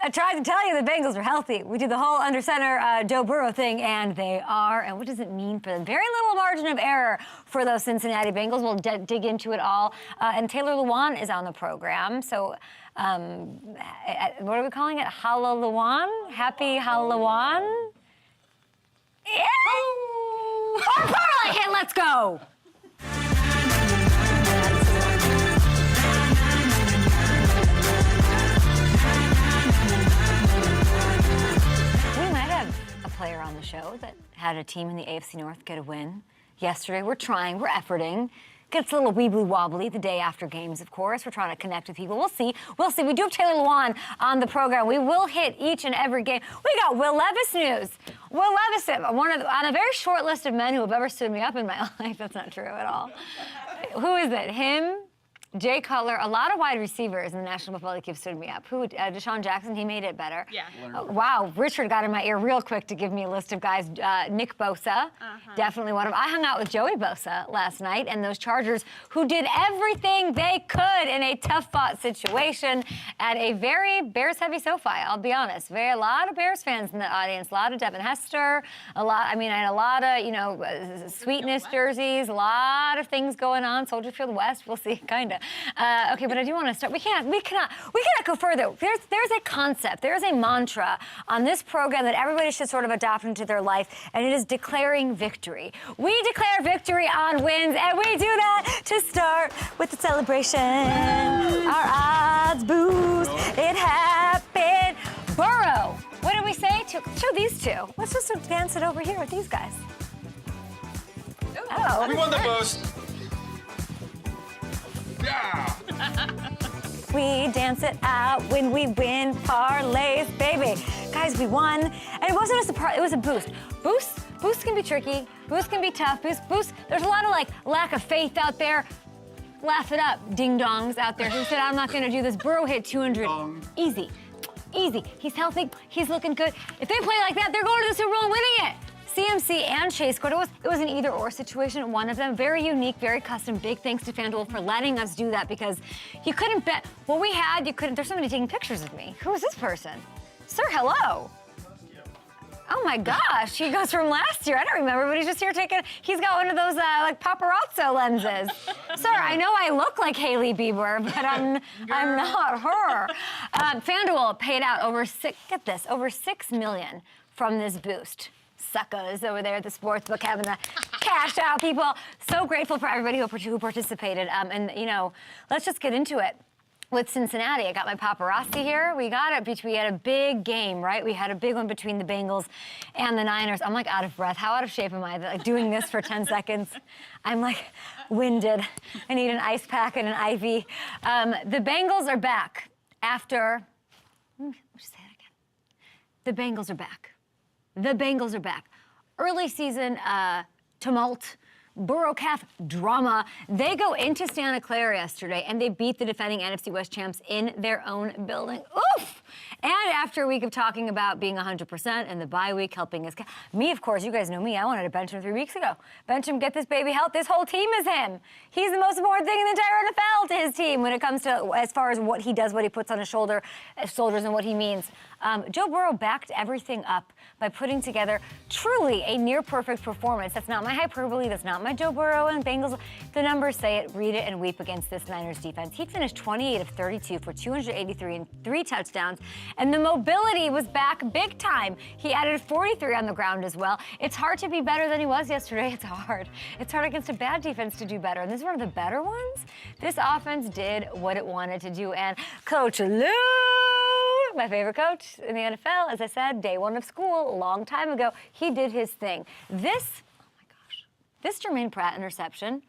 I tried to tell you the Bengals are healthy. We did the whole under center Joe Burrow thing, and they are. And what does it mean for them? Very little margin of error for those Cincinnati Bengals. We'll dig into it all. And Taylor Lewan is on the program. So what are we calling it? Lewan? Happy Lewan? Yeah! Our parlay hit, let's go! Player on the show that had a team in the AFC North get a win yesterday. We're trying, we're efforting. Gets a little weebly wobbly the day after games, of course. We're trying to connect with people. We'll see. We'll see. We do have Taylor Lewan on the program. We will hit each and every game. We got Will Levis news. Will Levis, on a very short list of men who have ever stood me up in my life. That's not true at all. Who is it? Him? Jay Cutler, a lot of wide receivers in the National Football League have stood me up. Who? Deshaun Jackson, he made it better. Yeah. Wow, Richard got in my ear real quick to give me a list of guys. Nick Bosa, definitely one of them. I hung out with Joey Bosa last night and those Chargers who did everything they could in a tough-fought situation at a very Bears-heavy SoFi, I'll be honest. A lot of Bears fans in the audience, a lot of Devin Hester, I had a lot of, Sweetness jerseys, a lot of things going on. Soldier Field West, we'll see, kind of. Okay, but I do want to start. We cannot go further. There's a concept, there's a mantra on this program that everybody should sort of adopt into their life, and it is declaring victory. We declare victory on wins, and we do that to start with the celebration. Our odds boost. It happened. Burrow. What did we say? Show these two. Let's just dance it over here with these guys. Oh. We won the boost. Yeah. We dance it out when we win parlays, baby. Guys, we won. And it wasn't just a parlay, it was a boost. Boost can be tricky. Boost can be tough. Boost. There's a lot of lack of faith out there. Laugh it up, ding-dongs out there who said, I'm not going to do this. Burrow hit 200. Easy. He's healthy. He's looking good. If they play like that, they're going to the Super Bowl and winning it. CMC and Chase scored. It was an either-or situation, one of them. Very unique, very custom. Big thanks to FanDuel for letting us do that because you couldn't bet. What we had, you couldn't. There's somebody taking pictures of me. Who is this person? Sir, hello. Oh my gosh, he goes from last year. I don't remember, but he's just here he's got one of those paparazzo lenses. Sir, I know I look like Hailey Bieber, but I'm not her. FanDuel paid out over $6 million from this boost. Suckers over there at the sportsbook having a cash out, people. So grateful for everybody who participated. Let's just get into it. With Cincinnati, I got my paparazzi here. We had a big game, right? We had a big one between the Bengals and the Niners. I'm out of breath. How out of shape am I? Doing this for 10 seconds. I'm winded. I need an ice pack and an IV. The Bengals are back after, let me say that again. The Bengals are back. The Bengals are back. Early season tumult. Burrow calf drama. They go into Santa Clara yesterday and they beat the defending NFC West champs in their own building. Oof! And after a week of talking about being 100% and the bye week helping us. Me, of course, you guys know me. I wanted to bench him 3 weeks ago. Bench him, get this baby health. This whole team is him. He's the most important thing in the entire NFL to his team when it comes to as far as what he does, what he puts on his shoulders, and what he means. Joe Burrow backed everything up by putting together truly a near-perfect performance. That's not my hyperbole. That's not my Joe Burrow and Bengals. The numbers say it. Read it and weep against this Niners defense. He finished 28 of 32 for 283 and 3 touchdowns. And the mobility was back big time. He added 43 on the ground as well. It's hard to be better than he was yesterday. It's hard. It's hard against a bad defense to do better. And this is one of the better ones. This offense did what it wanted to do. And Coach Lou, my favorite coach in the NFL, as I said, day one of school, a long time ago, he did his thing. This Jermaine Pratt interception.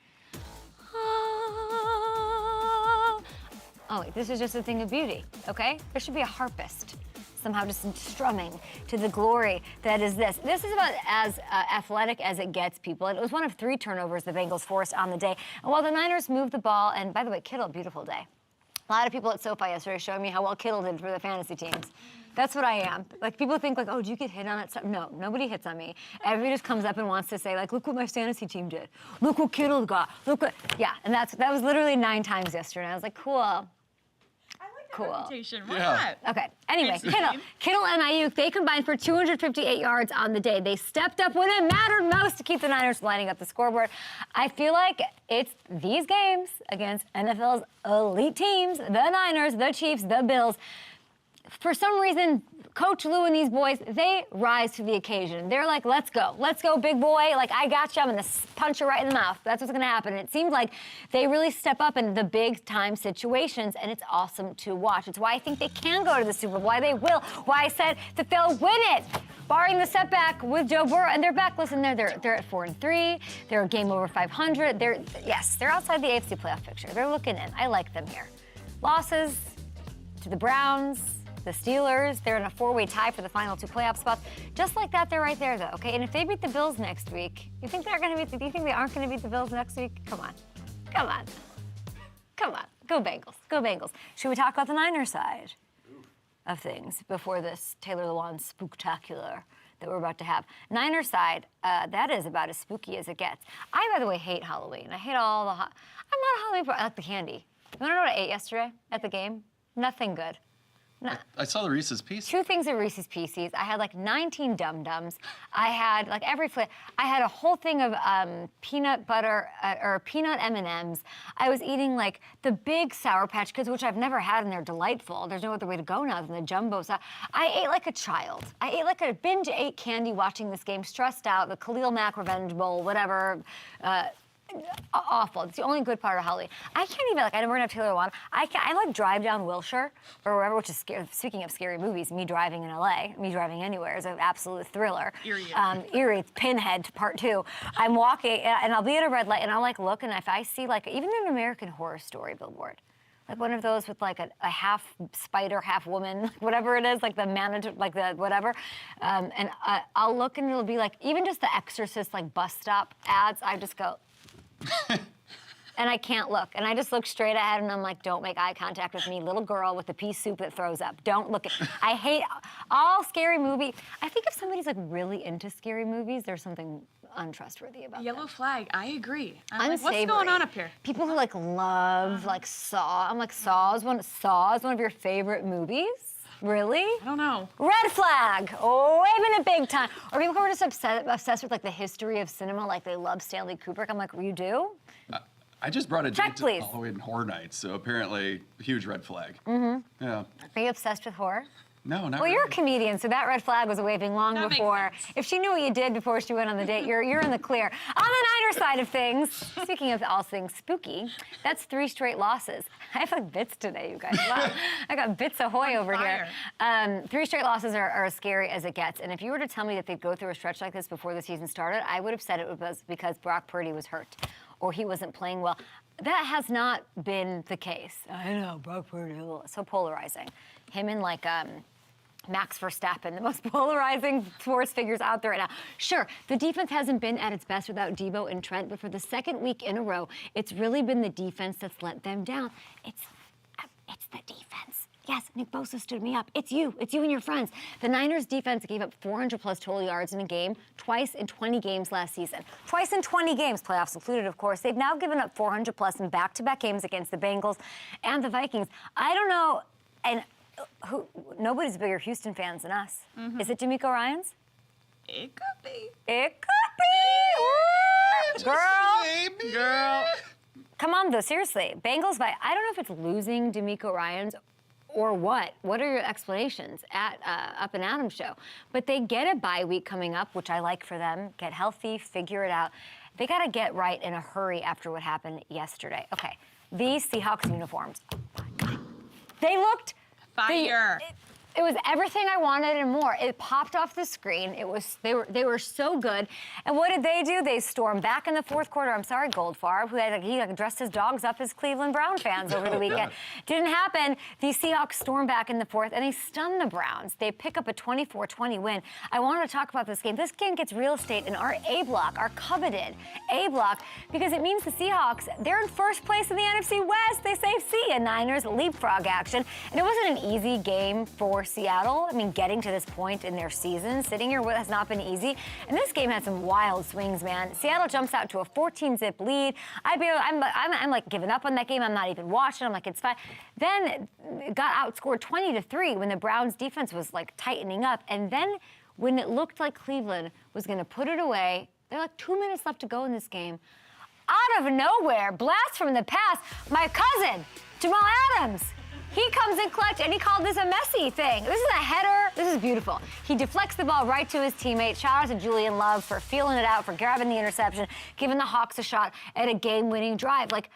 Oh, wait, this is just a thing of beauty, okay? There should be a harpist somehow just strumming to the glory that is this. This is about as athletic as it gets, people. And it was one of 3 turnovers the Bengals forced on the day. And while the Niners moved the ball, and by the way, Kittle, beautiful day. A lot of people at SoFi yesterday showing me how well Kittle did for the fantasy teams. That's what I am. People think oh, do you get hit on it? No, nobody hits on me. Everybody just comes up and wants to say look what my fantasy team did. Look what Kittle got. Look what, yeah. And that was literally 9 times yesterday. And I was like, cool. I like Cool. Reputation. Why Yeah. not? Okay. Anyway, Kittle and Ayuk, they combined for 258 yards on the day. They stepped up when it mattered most to keep the Niners lining up the scoreboard. I feel like it's these games against NFL's elite teams, the Niners, the Chiefs, the Bills. For some reason, Coach Lou and these boys, they rise to the occasion. They're like, let's go, big boy. Like, I got you. I'm going to punch you right in the mouth. That's what's going to happen. And it seems like they really step up in the big time situations, and it's awesome to watch. It's why I think they can go to the Super Bowl, why they will, why I said that they'll win it. Barring the setback with Joe Burrow, and they're back. Listen, they're at 4-3. They're a game over 500. They're outside the AFC playoff picture. They're looking in. I like them here. Losses to the Browns, the Steelers, they're in a 4-way tie for the final 2 playoff spots. Just like that, they're right there, though, okay? And if they beat the Bills next week, do you think they aren't going to beat the Bills next week? Come on. Go Bengals. Go Bengals. Should we talk about the Niners side of things before this Taylor Lewan spooktacular that we're about to have? Niners side, that is about as spooky as it gets. I, by the way, hate Halloween. I hate all the... I'm not a Halloween... I like the candy. You want to know what I ate yesterday at the game? Nothing good. No. I saw the Reese's Pieces. 2 things of Reese's Pieces. I had like 19 Dum-Dums. I had like every flavor. I had a whole thing of peanut butter or peanut M&Ms. I was eating like the big Sour Patch Kids, which I've never had, and they're delightful. There's no other way to go now than the jumbo. So I ate like a child. I ate like a binge-ate candy watching this game, stressed out, the Khalil Mack Revenge Bowl, whatever. Awful. It's the only good part of Halloween. I can't even, like, I never have Taylor Lewan. I like drive down Wilshire or wherever, which is scary. Speaking of scary movies, me driving in LA, me driving anywhere is an absolute thriller. Eerie, Pinhead Part 2. I'm walking and I'll be at a red light and I'll like look, and if I see like even an American Horror Story billboard, like one of those with like a half spider, half woman, whatever it is, like the manager, like the whatever. And I'll look and it'll be like, even just the Exorcist, like bus stop ads, I just go, and I can't look. And I just look straight ahead and I'm like, don't make eye contact with me, little girl with the pea soup that throws up. Don't look at, I hate all scary movies. I think if somebody's like really into scary movies, there's something untrustworthy about Yellow them. flag, I agree. Unsavory. What's going on up here? People who like love like Saw. I'm like, Saw is one of your favorite movies? Really? I don't know. Red flag, waving it big time. Or people who are just obsessed with like the history of cinema, like they love Stanley Kubrick. I'm like, you do? I just brought a Check, date to please. Halloween Horror Nights, so apparently a huge red flag. Yeah. Are you obsessed with horror? No, not Well, really. you're a comedian, so that red flag was waving long That makes before. sense. If she knew what you did before she went on the date, you're in the clear. On the Niner side of things, speaking of all things spooky, that's 3 straight losses. I have like bits today, you guys. Wow. I got bits ahoy over here. 3 straight losses are as scary as it gets. And if you were to tell me that they'd go through a stretch like this before the season started, I would have said it was because Brock Purdy was hurt or he wasn't playing well. That has not been the case. I know, Brock Purdy, so polarizing. Him and like Max Verstappen, the most polarizing sports figures out there right now. Sure, the defense hasn't been at its best without Debo and Trent, but for the second week in a row, it's really been the defense that's let them down. It's the defense. Yes, Nick Bosa stood me up. It's you and your friends. The Niners defense gave up 400-plus total yards in a game, twice in 20 games last season. Twice in 20 games, playoffs included, of course. They've now given up 400-plus in back-to-back games against the Bengals and the Vikings. I don't know, and nobody's bigger Houston fans than us. Is it D'Amico Ryans? It could be. It could be. Girl. Come on, though, seriously. Bengals, I don't know if it's losing D'Amico Ryans or what. What are your explanations at Up and Adams show? But they get a bye week coming up, which I like for them. Get healthy, figure it out. They got to get right in a hurry after what happened yesterday. Okay, these Seahawks uniforms. Oh my God. They looked Fire. It was everything I wanted and more. It popped off the screen. They were so good. And what did they do? They stormed back in the fourth quarter. I'm sorry, Goldfarb, who had he dressed his dogs up as Cleveland Brown fans over the weekend. Didn't happen. The Seahawks stormed back in the fourth and they stunned the Browns. They pick up a 24-20 win. I wanted to talk about this game. This game gets real estate in our A block, our coveted A block, because it means the Seahawks, they're in first place in the NFC West. They say, see ya, Niners, leapfrog action. And it wasn't an easy game for for Seattle. I mean, getting to this point in their season, sitting here has not been easy. And this game had some wild swings, man. Seattle jumps out to a 14-zip lead. I'm like giving up on that game. I'm not even watching. I'm like, it's fine. Then got outscored 20-3 when the Browns defense was like tightening up. And then when it looked like Cleveland was going to put it away, there are like 2 minutes left to go in this game. Out of nowhere, blast from the past, my cousin, Jamal Adams. He comes in clutch, and he called this a messy thing. This is a header. This is beautiful. He deflects the ball right to his teammate. Shout out to Julian Love for feeling it out, for grabbing the interception, giving the Hawks a shot at a game-winning drive. Like,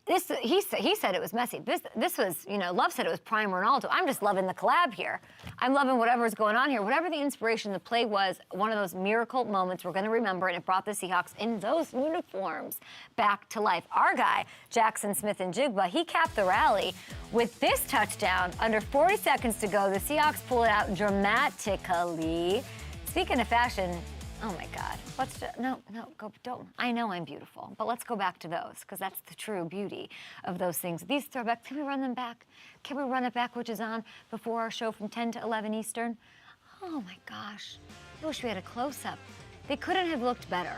he said it was messy. This was, you know, Love said it was prime Ronaldo. I'm just loving the collab here. I'm loving whatever's going on here. Whatever the inspiration, the play was one of those miracle moments we're going to remember, and it brought the Seahawks in those uniforms back to life. Our guy, Jackson Smith-Njigba, he capped the rally with this touchdown. Under 40 seconds to go, the Seahawks pull it out dramatically. Speaking of fashion, oh my God. Don't. I know I'm beautiful, but let's go back to those, because that's the true beauty of those things. These throwbacks, can we run them back? Can we run it back, which is on before our show from 10 to 11 Eastern? Oh my gosh. I wish we had a close-up. They couldn't have looked better.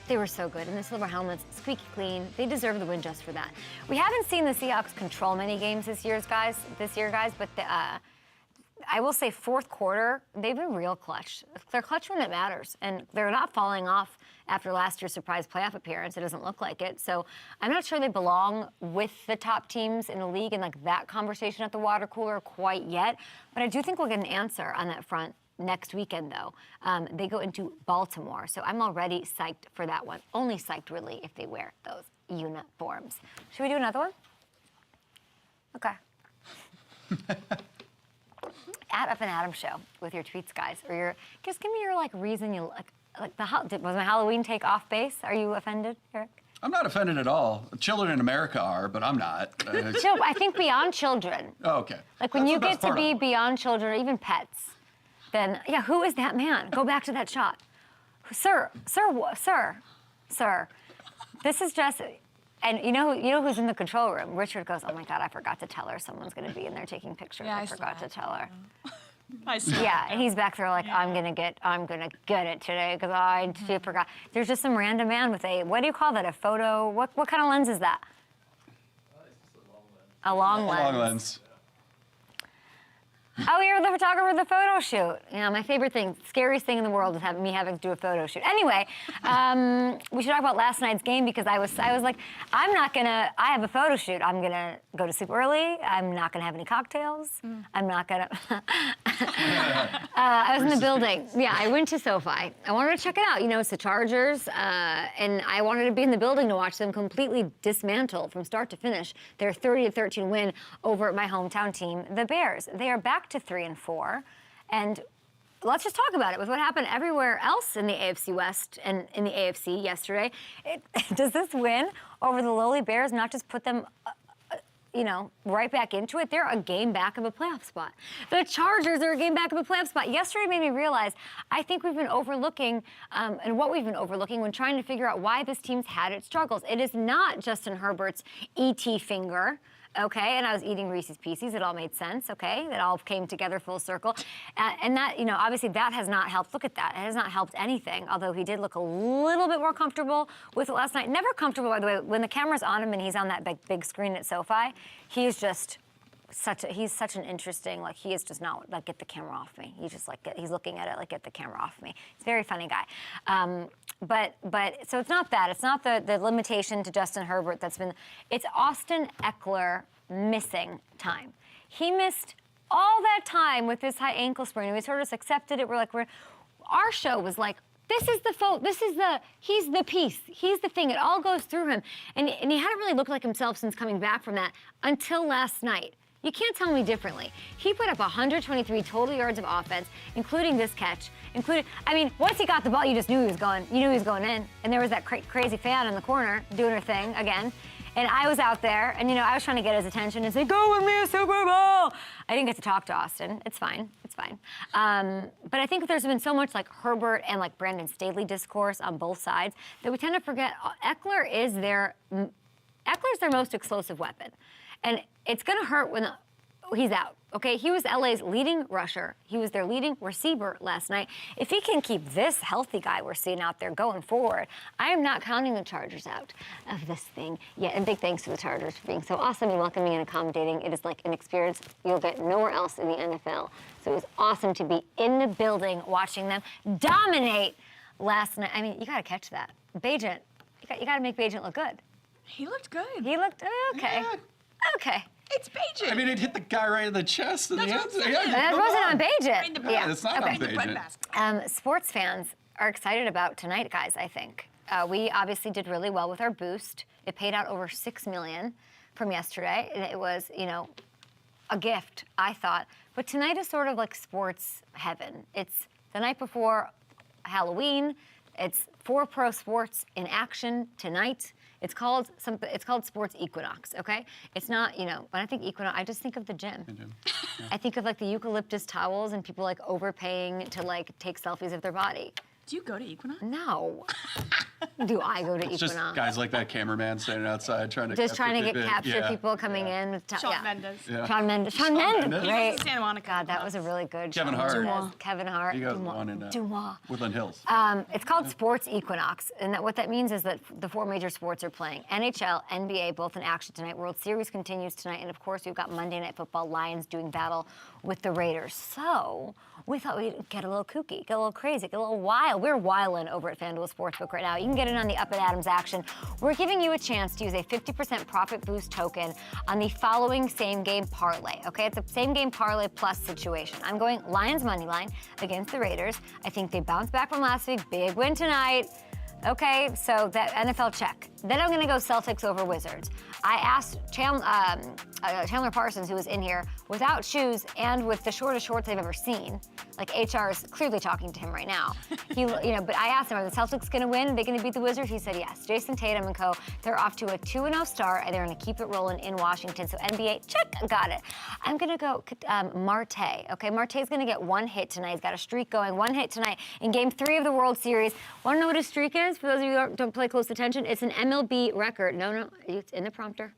They were so good, and the silver helmets, squeaky clean. They deserve the win just for that. We haven't seen the Seahawks control many games this year, guys, but I will say fourth quarter, they've been real clutch. They're clutch when it matters, and they're not falling off after last year's surprise playoff appearance. It doesn't look like it. So I'm not sure they belong with the top teams in the league and like that conversation at the water cooler quite yet. But I do think we'll get an answer on that front next weekend, though. They go into Baltimore, so I'm already psyched for that one. Only psyched, really, if they wear those uniforms. Should we do another one? Okay. At Up and Adam Show with your tweets, guys, or just give me your like reason you like was my Halloween take off base? Are you offended, Eric? I'm not offended at all. Children in America are, but I'm not. I think beyond children. Oh, okay. Like when you get to be beyond children or even pets, then yeah, who is that man? Go back to that shot, sir. This is just. And you know who's in the control room? Richard goes, oh my God, I forgot to tell her someone's going to be in there taking pictures. Yeah, I forgot to tell her. I saw Yeah, and he's back there like, I'm gonna get it today because I forgot. There's just some random man with what do you call that? A photo? What kind of lens is that? A long lens. A long lens. Oh, you're the photographer of the photo shoot. Yeah, my favorite thing, scariest thing in the world is me having to do a photo shoot. Anyway, we should talk about last night's game because I was like, I have a photo shoot. I'm gonna go to sleep early. I'm not gonna have any cocktails. I'm not gonna, I was in the building. Yeah, I went to SoFi. I wanted to check it out. You know, it's the Chargers, and I wanted to be in the building to watch them completely dismantle from start to finish their 30-13 win over my hometown team, the Bears. They are back to 3-4, and let's just talk about it. With what happened everywhere else in the AFC West and in the AFC yesterday, does this win over the lowly Bears not just put them, right back into it? They're a game back of a playoff spot. The Chargers are a game back of a playoff spot. Yesterday made me realize I think we've been overlooking, and what we've been overlooking when trying to figure out why this team's had its struggles. It is not Justin Herbert's ET finger. Okay, and I was eating Reese's Pieces. It all made sense, okay? It all came together full circle. And that, obviously that has not helped. Look at that. It has not helped anything, although he did look a little bit more comfortable with it last night. Never comfortable, by the way. When the camera's on him and he's on that big screen at SoFi, he's just he's such an interesting, like, he is just not, like, get the camera off me. He's just, like, he's looking at it, like, get the camera off me. He's a very funny guy. So it's not that. It's not the limitation to Justin Herbert that's been, it's Austin Ekeler missing time. He missed all that time with this high ankle sprain. We sort of just accepted it. Our show was like, he's the piece. He's the thing. It all goes through him. And he hadn't really looked like himself since coming back from that until last night. You can't tell me differently. He put up 123 total yards of offense, including this catch. Once he got the ball, you just knew he was going. You knew he was going in. And there was that crazy fan in the corner doing her thing again. And I was out there, and I was trying to get his attention and say, "Go win me a Super Bowl." I didn't get to talk to Austin. It's fine. But I think there's been so much like Herbert and like Brandon Staley discourse on both sides that we tend to forget Ekeler's their most explosive weapon. And it's going to hurt when he's out. Okay, he was LA's leading rusher. He was their leading receiver last night. If he can keep this healthy guy we're seeing out there going forward, I am not counting the Chargers out of this thing. Yeah, and big thanks to the Chargers for being so awesome and welcoming and accommodating. It is like an experience you'll get nowhere else in the NFL. So it was awesome to be in the building watching them dominate last night. I mean, you got to catch that. Bajent, you got to make Bajent look good. He looked good. He looked okay. Yeah. Okay. It's Bajent. I mean, it hit the guy right in the chest. And That's the what I'm answer. saying. Yeah, That come wasn't on on. Bajent. Yeah, it's not on Bajent. Sports fans are excited about tonight, guys, I think. We obviously did really well with our boost. It paid out over $6 million from yesterday. And it was, you know, a gift, I thought. But tonight is sort of like sports heaven. It's the night before Halloween. It's 4 pro sports in action tonight. It's called Sports Equinox, okay? It's not, you know, when I think Equinox, I just think of the gym. Yeah. I think of like the eucalyptus towels and people like overpaying to like take selfies of their body. Do you go to Equinox? No. Do I go to It's just Equinox? guys like that cameraman standing outside trying to Just trying to capture capture yeah. people coming in. Shawn Mendes. Yeah. Shawn Mendes. Shawn Mendes. Mendes. Great. Santa Monica. God, that was a really good Kevin Shawn Hart. Mendes. Dumas. Kevin Hart. He goes Dumas. one in Dumas. Woodland Hills. It's called Sports Equinox, and what that means is that the 4 major sports are playing. NHL, NBA, both in action tonight. World Series continues tonight, and of course, we've got Monday Night Football, Lions doing battle with the Raiders. So we thought we'd get a little kooky, get a little crazy, get a little wild. We're wildin' over at FanDuel Sportsbook right now. You can get in on the Up and Adams action. We're giving you a chance to use a 50% profit boost token on the following same game parlay. Okay, it's a same game parlay plus situation. I'm going Lions money line against the Raiders. I think they bounced back from last week. Big win tonight. Okay, so that NFL check. Then I'm gonna go Celtics over Wizards. I asked Chandler Parsons, who was in here, without shoes and with the shortest shorts I've ever seen. Like HR is clearly talking to him right now. But I asked him, are the Celtics gonna win? Are they gonna beat the Wizards? He said yes. Jason Tatum and co, they're off to a 2-0 start, and they're gonna keep it rolling in Washington. So NBA, check, got it. I'm gonna go Marte. Okay, Marte's gonna get 1 hit tonight. He's got a streak going, 1 hit tonight in Game 3 of the World Series. Wanna know what his streak is? For those of you who don't pay close attention, it's an MLB record. No, it's in the prompter.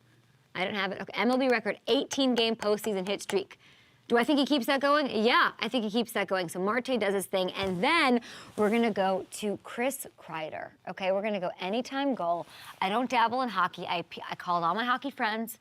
I don't have it. Okay, MLB record, 18-game postseason hit streak. Do I think he keeps that going? Yeah, I think he keeps that going. So Marte does his thing, and then we're gonna go to Chris Kreider. Okay, we're gonna go anytime goal. I don't dabble in hockey. I called all my hockey friends,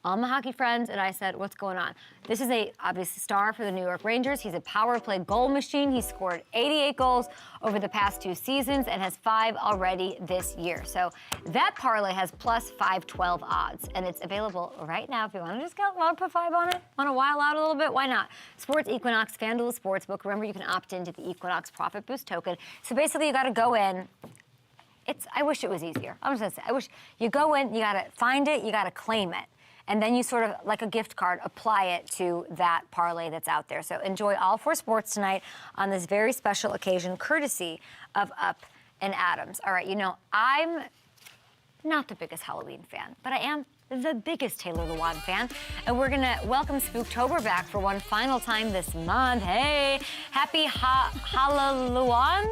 and I said, what's going on? This is a obvious star for the New York Rangers. He's a power play goal machine. He's scored 88 goals over the past 2 seasons and has 5 already this year. So that parlay has plus 512 odds, and it's available right now. If you want to just put 5 on it, want to while out a little bit, why not? Sports Equinox, FanDuel Sportsbook. Remember, you can opt into the Equinox Profit Boost token. So basically, you got to go in. I wish it was easier. I'm just gonna say, I wish you go in, you got to find it, you got to claim it. And then you sort of, like a gift card, apply it to that parlay that's out there. So enjoy all 4 sports tonight on this very special occasion, courtesy of Up and Adams. All right, I'm not the biggest Halloween fan, but I am the biggest Taylor Lewan fan. And we're gonna welcome Spooktober back for one final time this month. Hey, happy Halloween.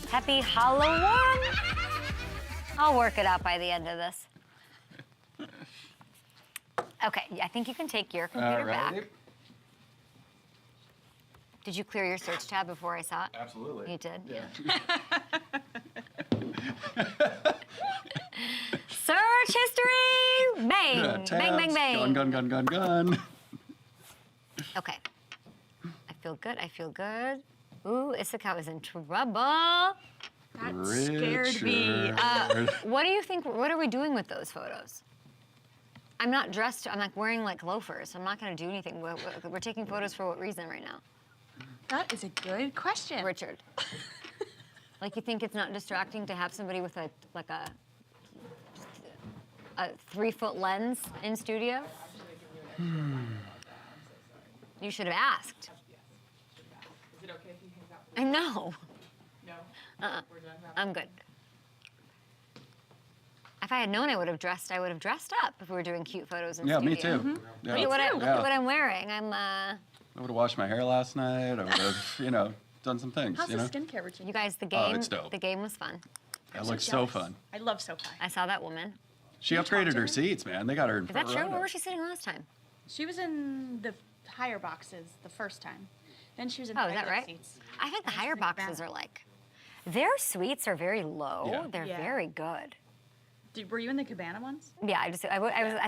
Happy Halloween. I'll work it out by the end of this. Okay, I think you can take your computer back. Did you clear your search tab before I saw it? Absolutely. You did? Yeah. Search history! Bang! Yeah, Bang, tabs, bang, bang. Gun. Okay. I feel good. Ooh, Issachar is in trouble. That scared me. What do you think, what are we doing with those photos? I'm not dressed, I'm like wearing like loafers. I'm not gonna do anything. We're taking photos for what reason right now? That is a good question. Richard. Like, you think it's not distracting to have somebody with a 3-foot lens in studio? You should have asked. Is it okay if he hangs out? I know. No? We're done. I'm good. If I had known I would have dressed up if we were doing cute photos in Yeah, studio. me too. Mm-hmm. Yeah. Look at what I'm wearing. I would have washed my hair last night. I would have, done some things. How's the skincare routine? You guys, the Oh, game, it's dope. the game was fun. That looks so fun. I love SoFi. I saw that woman. She upgraded her seats, man. They got her in Is that front true? row. Where was she sitting last time? She was in the higher boxes the first time. Then she was in Oh, is that regular right? seats. I think the And she's higher in boxes cabana. are like, their suites are very low. Yeah. They're Yeah. very good. Were you in the cabana ones? Yeah, I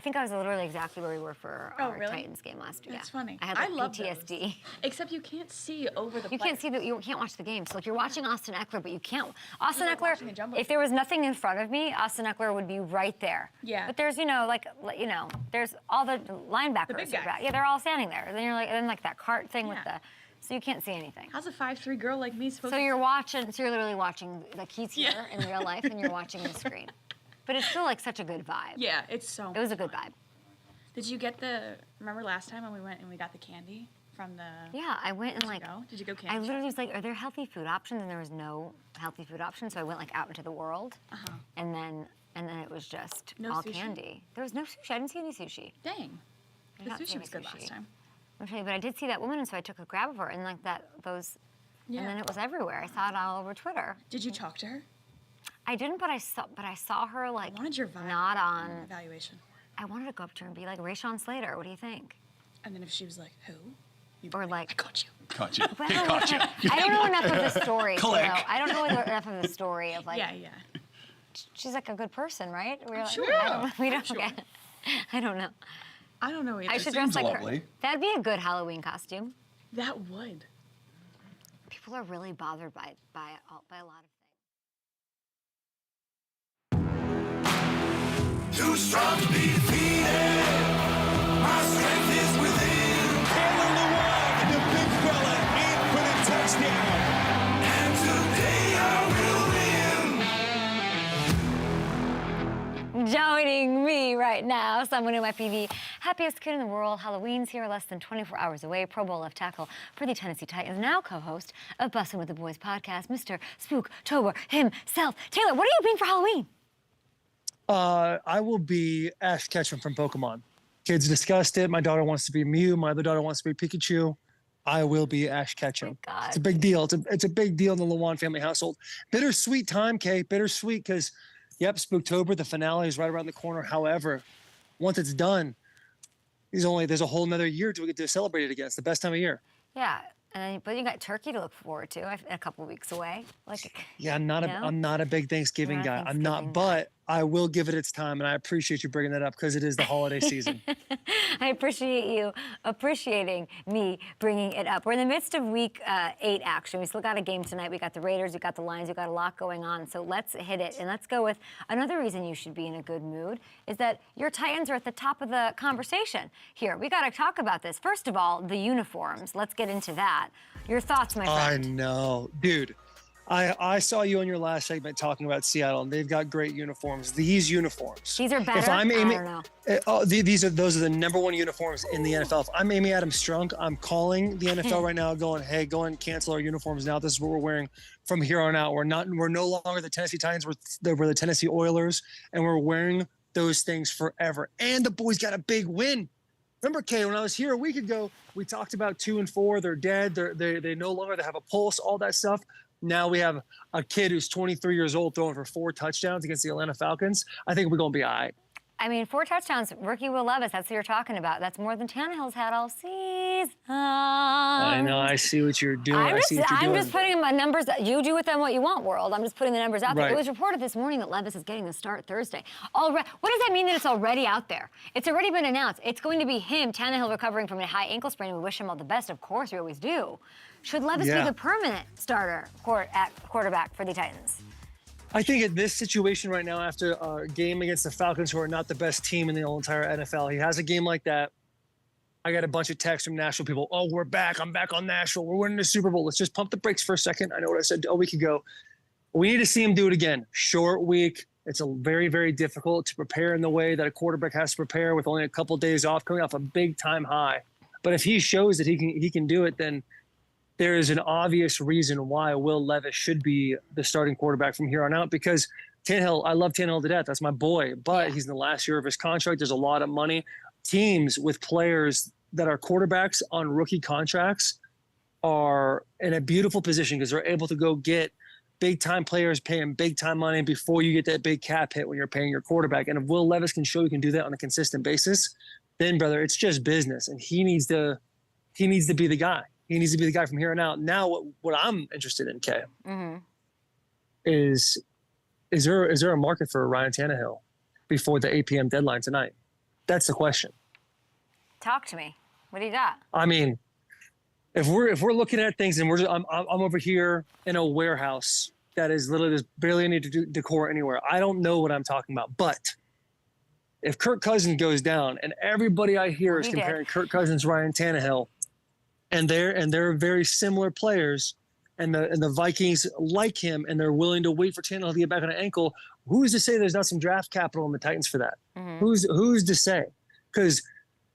think I was literally exactly where we were for Oh, our really? Titans game last year. That's yeah. funny. I had I like love those. PTSD. Except you can't see over the You can't see you can't watch the game. So like you're watching Austin Eckler, but you can't. Austin like Eckler. watching the jumbo If there was nothing in front of me, Austin Eckler would be right there. Yeah. But there's there's all the linebackers. big guys. Yeah, they're all standing there. Then you're like, and then like that cart thing with Yeah. so you can't see anything. How's a 5'3" girl like me supposed So to? you're literally watching, like he's here in real life and you're watching the screen. But it's still like such a good vibe. Yeah, it's so. It was a good vibe. Did you get remember last time when we went and we got the candy from the? Yeah, I went and like, Did you go candy? I shop? literally was like, are there healthy food options? And there was no healthy food options. So I went like out into the world. And then it was just No all sushi? candy. There was no sushi. I didn't see any sushi. Dang. I did The not see sushi any was good sushi. last time. I'll tell you, but I did see that woman, and so I took a grab of her, and like those, Yeah. and then it was everywhere. I saw it all over Twitter. Did you talk to her? I didn't, but I saw her like I wanted your vibe. not on. Evaluation. I wanted to go up to her and be like, Rayshon Slater, what do you think? And then if she was like, who? You'd Or be like, I caught you. Caught you. Well, He caught you. I don't know enough of the story. Click. I don't know enough of the story of like. Yeah. She's like a good person, right? We're like, sure. we don't get. I don't know. I don't know either. I should seems dress like her. lovely. That'd be a good Halloween costume. That would. People are really bothered by a lot of things. Too strong to be defeated. My strength is within. Lewan, the big fella, in for the touchdown. And today I will win. Joining me right now, someone who might be the happiest kid in the world. Halloween's here, less than 24 hours away. Pro Bowl left tackle for the Tennessee Titans, now co-host of Bussin' with the Boys podcast, Mr. Spooktober himself. Taylor, what are you being for Halloween? I will be Ash Ketchum from Pokemon. Kids discussed it. My daughter wants to be Mew. My other daughter wants to be Pikachu. I will be Ash Ketchum. God. It's a big deal. It's a big deal in the Lewan family household. Bittersweet time, Kay. Bittersweet because, yep, Spooktober, the finale is right around the corner. However, once it's done, there's a whole nother year to get to celebrate it again. It's the best time of year. Yeah, but you got turkey to look forward to a couple weeks away. Like, Yeah, I'm not a big Thanksgiving You're not guy. a I'm not, Thanksgiving but I will give it its time, and I appreciate you bringing that up because it is the holiday season. I appreciate you appreciating me bringing it up. We're in the midst of week 8 action. We still got a game tonight. We got the Raiders, we got the Lions, we got a lot going on. So let's hit it. And let's go with another reason you should be in a good mood is that your Titans are at the top of the conversation here. We got to talk about this. First of all, the uniforms. Let's get into that. Your thoughts, my I friend? know. Dude, I saw you on your last segment talking about Seattle, and they've got great uniforms. These uniforms. These are better? If I'm I aiming, don't know. those are the number one uniforms in the NFL. If I'm Amy Adams Strunk, I'm calling the NFL right now, going, hey, go and cancel our uniforms now. This is what we're wearing from here on out. We're no longer the Tennessee Titans. We're the Tennessee Oilers, and we're wearing those things forever. And the boys got a big win. Remember, Kay, when I was here a week ago, we talked about 2 and 4. They're dead. They no longer they have a pulse, all that stuff. Now we have a kid who's 23 years old throwing for 4 touchdowns against the Atlanta Falcons. I think we're going to be all right. I mean, 4 touchdowns, rookie Will Levis, that's who you're talking about. That's more than Tannehill's had all season. I know. I see what you're doing. I'm I see what you're doing. just putting my numbers. You do with them what you want, world. I'm just putting the numbers out there. Right. It was reported this morning that Levis is getting the start Thursday. What does that mean that it's already out there? It's already been announced. It's going to be him, Tannehill, recovering from a high ankle sprain. We wish him all the best. Of course, we always do. Should Levis be Yeah. the permanent starter at quarterback for the Titans? I think at this situation right now, after a game against the Falcons, who are not the best team in the whole entire NFL, he has a game like that. I got a bunch of texts from Nashville people. Oh, we're back. I'm back on Nashville. We're winning the Super Bowl. Let's just pump the brakes for a second. I know what I said a week ago. We need to see him do it again. Short week. It's a very, very difficult to prepare in the way that a quarterback has to prepare with only a couple of days off, coming off a big-time high. But if he shows that he can do it, then there is an obvious reason why Will Levis should be the starting quarterback from here on out, because Tannehill, I love Tannehill to death. That's my boy, but he's in the last year of his contract. There's a lot of money. Teams with players that are quarterbacks on rookie contracts are in a beautiful position because they're able to go get big-time players paying big-time money before you get that big cap hit when you're paying your quarterback. And if Will Levis can show you can do that on a consistent basis, then, brother, it's just business. And he needs to he needs to be the guy. He needs to be the guy from here on out. Now, what I'm interested in, Kay, is there a market for Ryan Tannehill before the 8 p.m. deadline tonight? That's the question. Talk to me. What do you got? I mean, if we're looking at things and I'm over here in a warehouse that is literally there's barely any decor anywhere. I don't know what I'm talking about, but if Kirk Cousins goes down and everybody I hear is comparing Kirk Cousins, Ryan Tannehill, and they're very similar players, and the Vikings like him and they're willing to wait for Tannehill to get back on an ankle, who's to say there's not some draft capital in the Titans for that? Who's to say? Because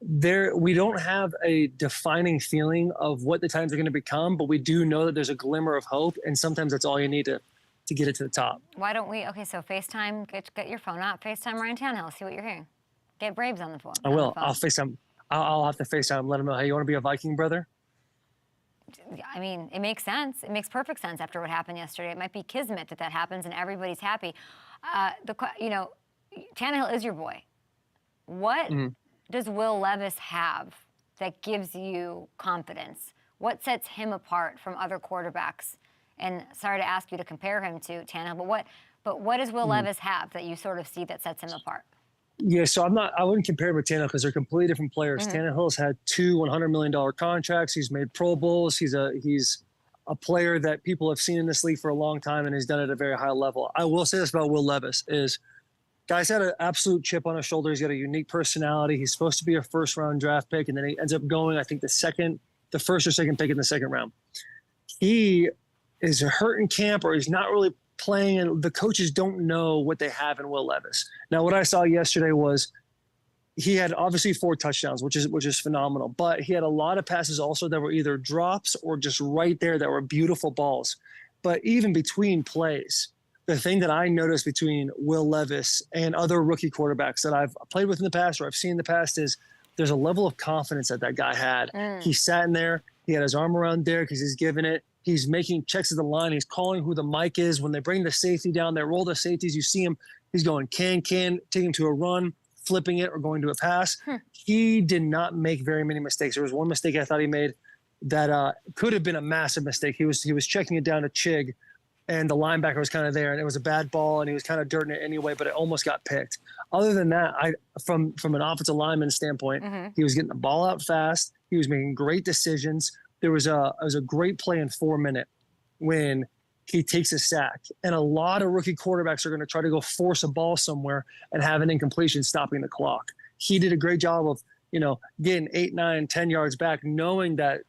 we don't have a defining feeling of what the Titans are going to become, but we do know that there's a glimmer of hope, and sometimes that's all you need to get it to the top. Why don't we? Okay, so FaceTime. Get your phone out. FaceTime Ryan Tannehill. See what you're hearing. Get Braves on the phone. I will. I'll FaceTime. I'll have to FaceTime. Let him know. Hey, you want to be a Viking, brother? I mean, it makes sense. It makes perfect sense after what happened yesterday. It might be kismet that happens and everybody's happy. Tannehill is your boy. What does Will Levis have that gives you confidence? What sets him apart from other quarterbacks? And sorry to ask you to compare him to Tannehill, but what does Will Levis have that you sort of see that sets him apart? Yeah, so I wouldn't compare him with Tannehill because they're completely different players. Tannehill's had 2 $100 million contracts. He's made Pro Bowls. He's a player that people have seen in this league for a long time, and he's done it at a very high level. I will say this about Will Levis is guy's had an absolute chip on his shoulder. He's got a unique personality. He's supposed to be a first-round draft pick, and then he ends up going, I think, the first or second pick in the second round. He is hurt in camp, or he's not really playing, and the coaches don't know what they have in Will Levis. Now, what I saw yesterday was he had obviously 4 touchdowns, which is phenomenal, but he had a lot of passes also that were either drops or just right there that were beautiful balls. But even between plays, the thing that I noticed between Will Levis and other rookie quarterbacks that I've played with in the past or I've seen in the past is there's a level of confidence that guy had. He sat in there, he had his arm around Derek because he's giving it. He's making checks at the line. He's calling who the mic is. When they bring the safety down, they roll the safeties. You see him. He's going can, taking to a run, flipping it, or going to a pass. He did not make very many mistakes. There was one mistake I thought he made that could have been a massive mistake. He was checking it down to Chig, and the linebacker was kind of there, and it was a bad ball, and he was kind of dirting it anyway, but it almost got picked. Other than that, from an offensive lineman standpoint, he was getting the ball out fast. He was making great decisions. There was a great play in 4 minute when he takes a sack, and a lot of rookie quarterbacks are going to try to go force a ball somewhere and have an incompletion stopping the clock. He did a great job of, getting 8, 9, 10 yards back, knowing that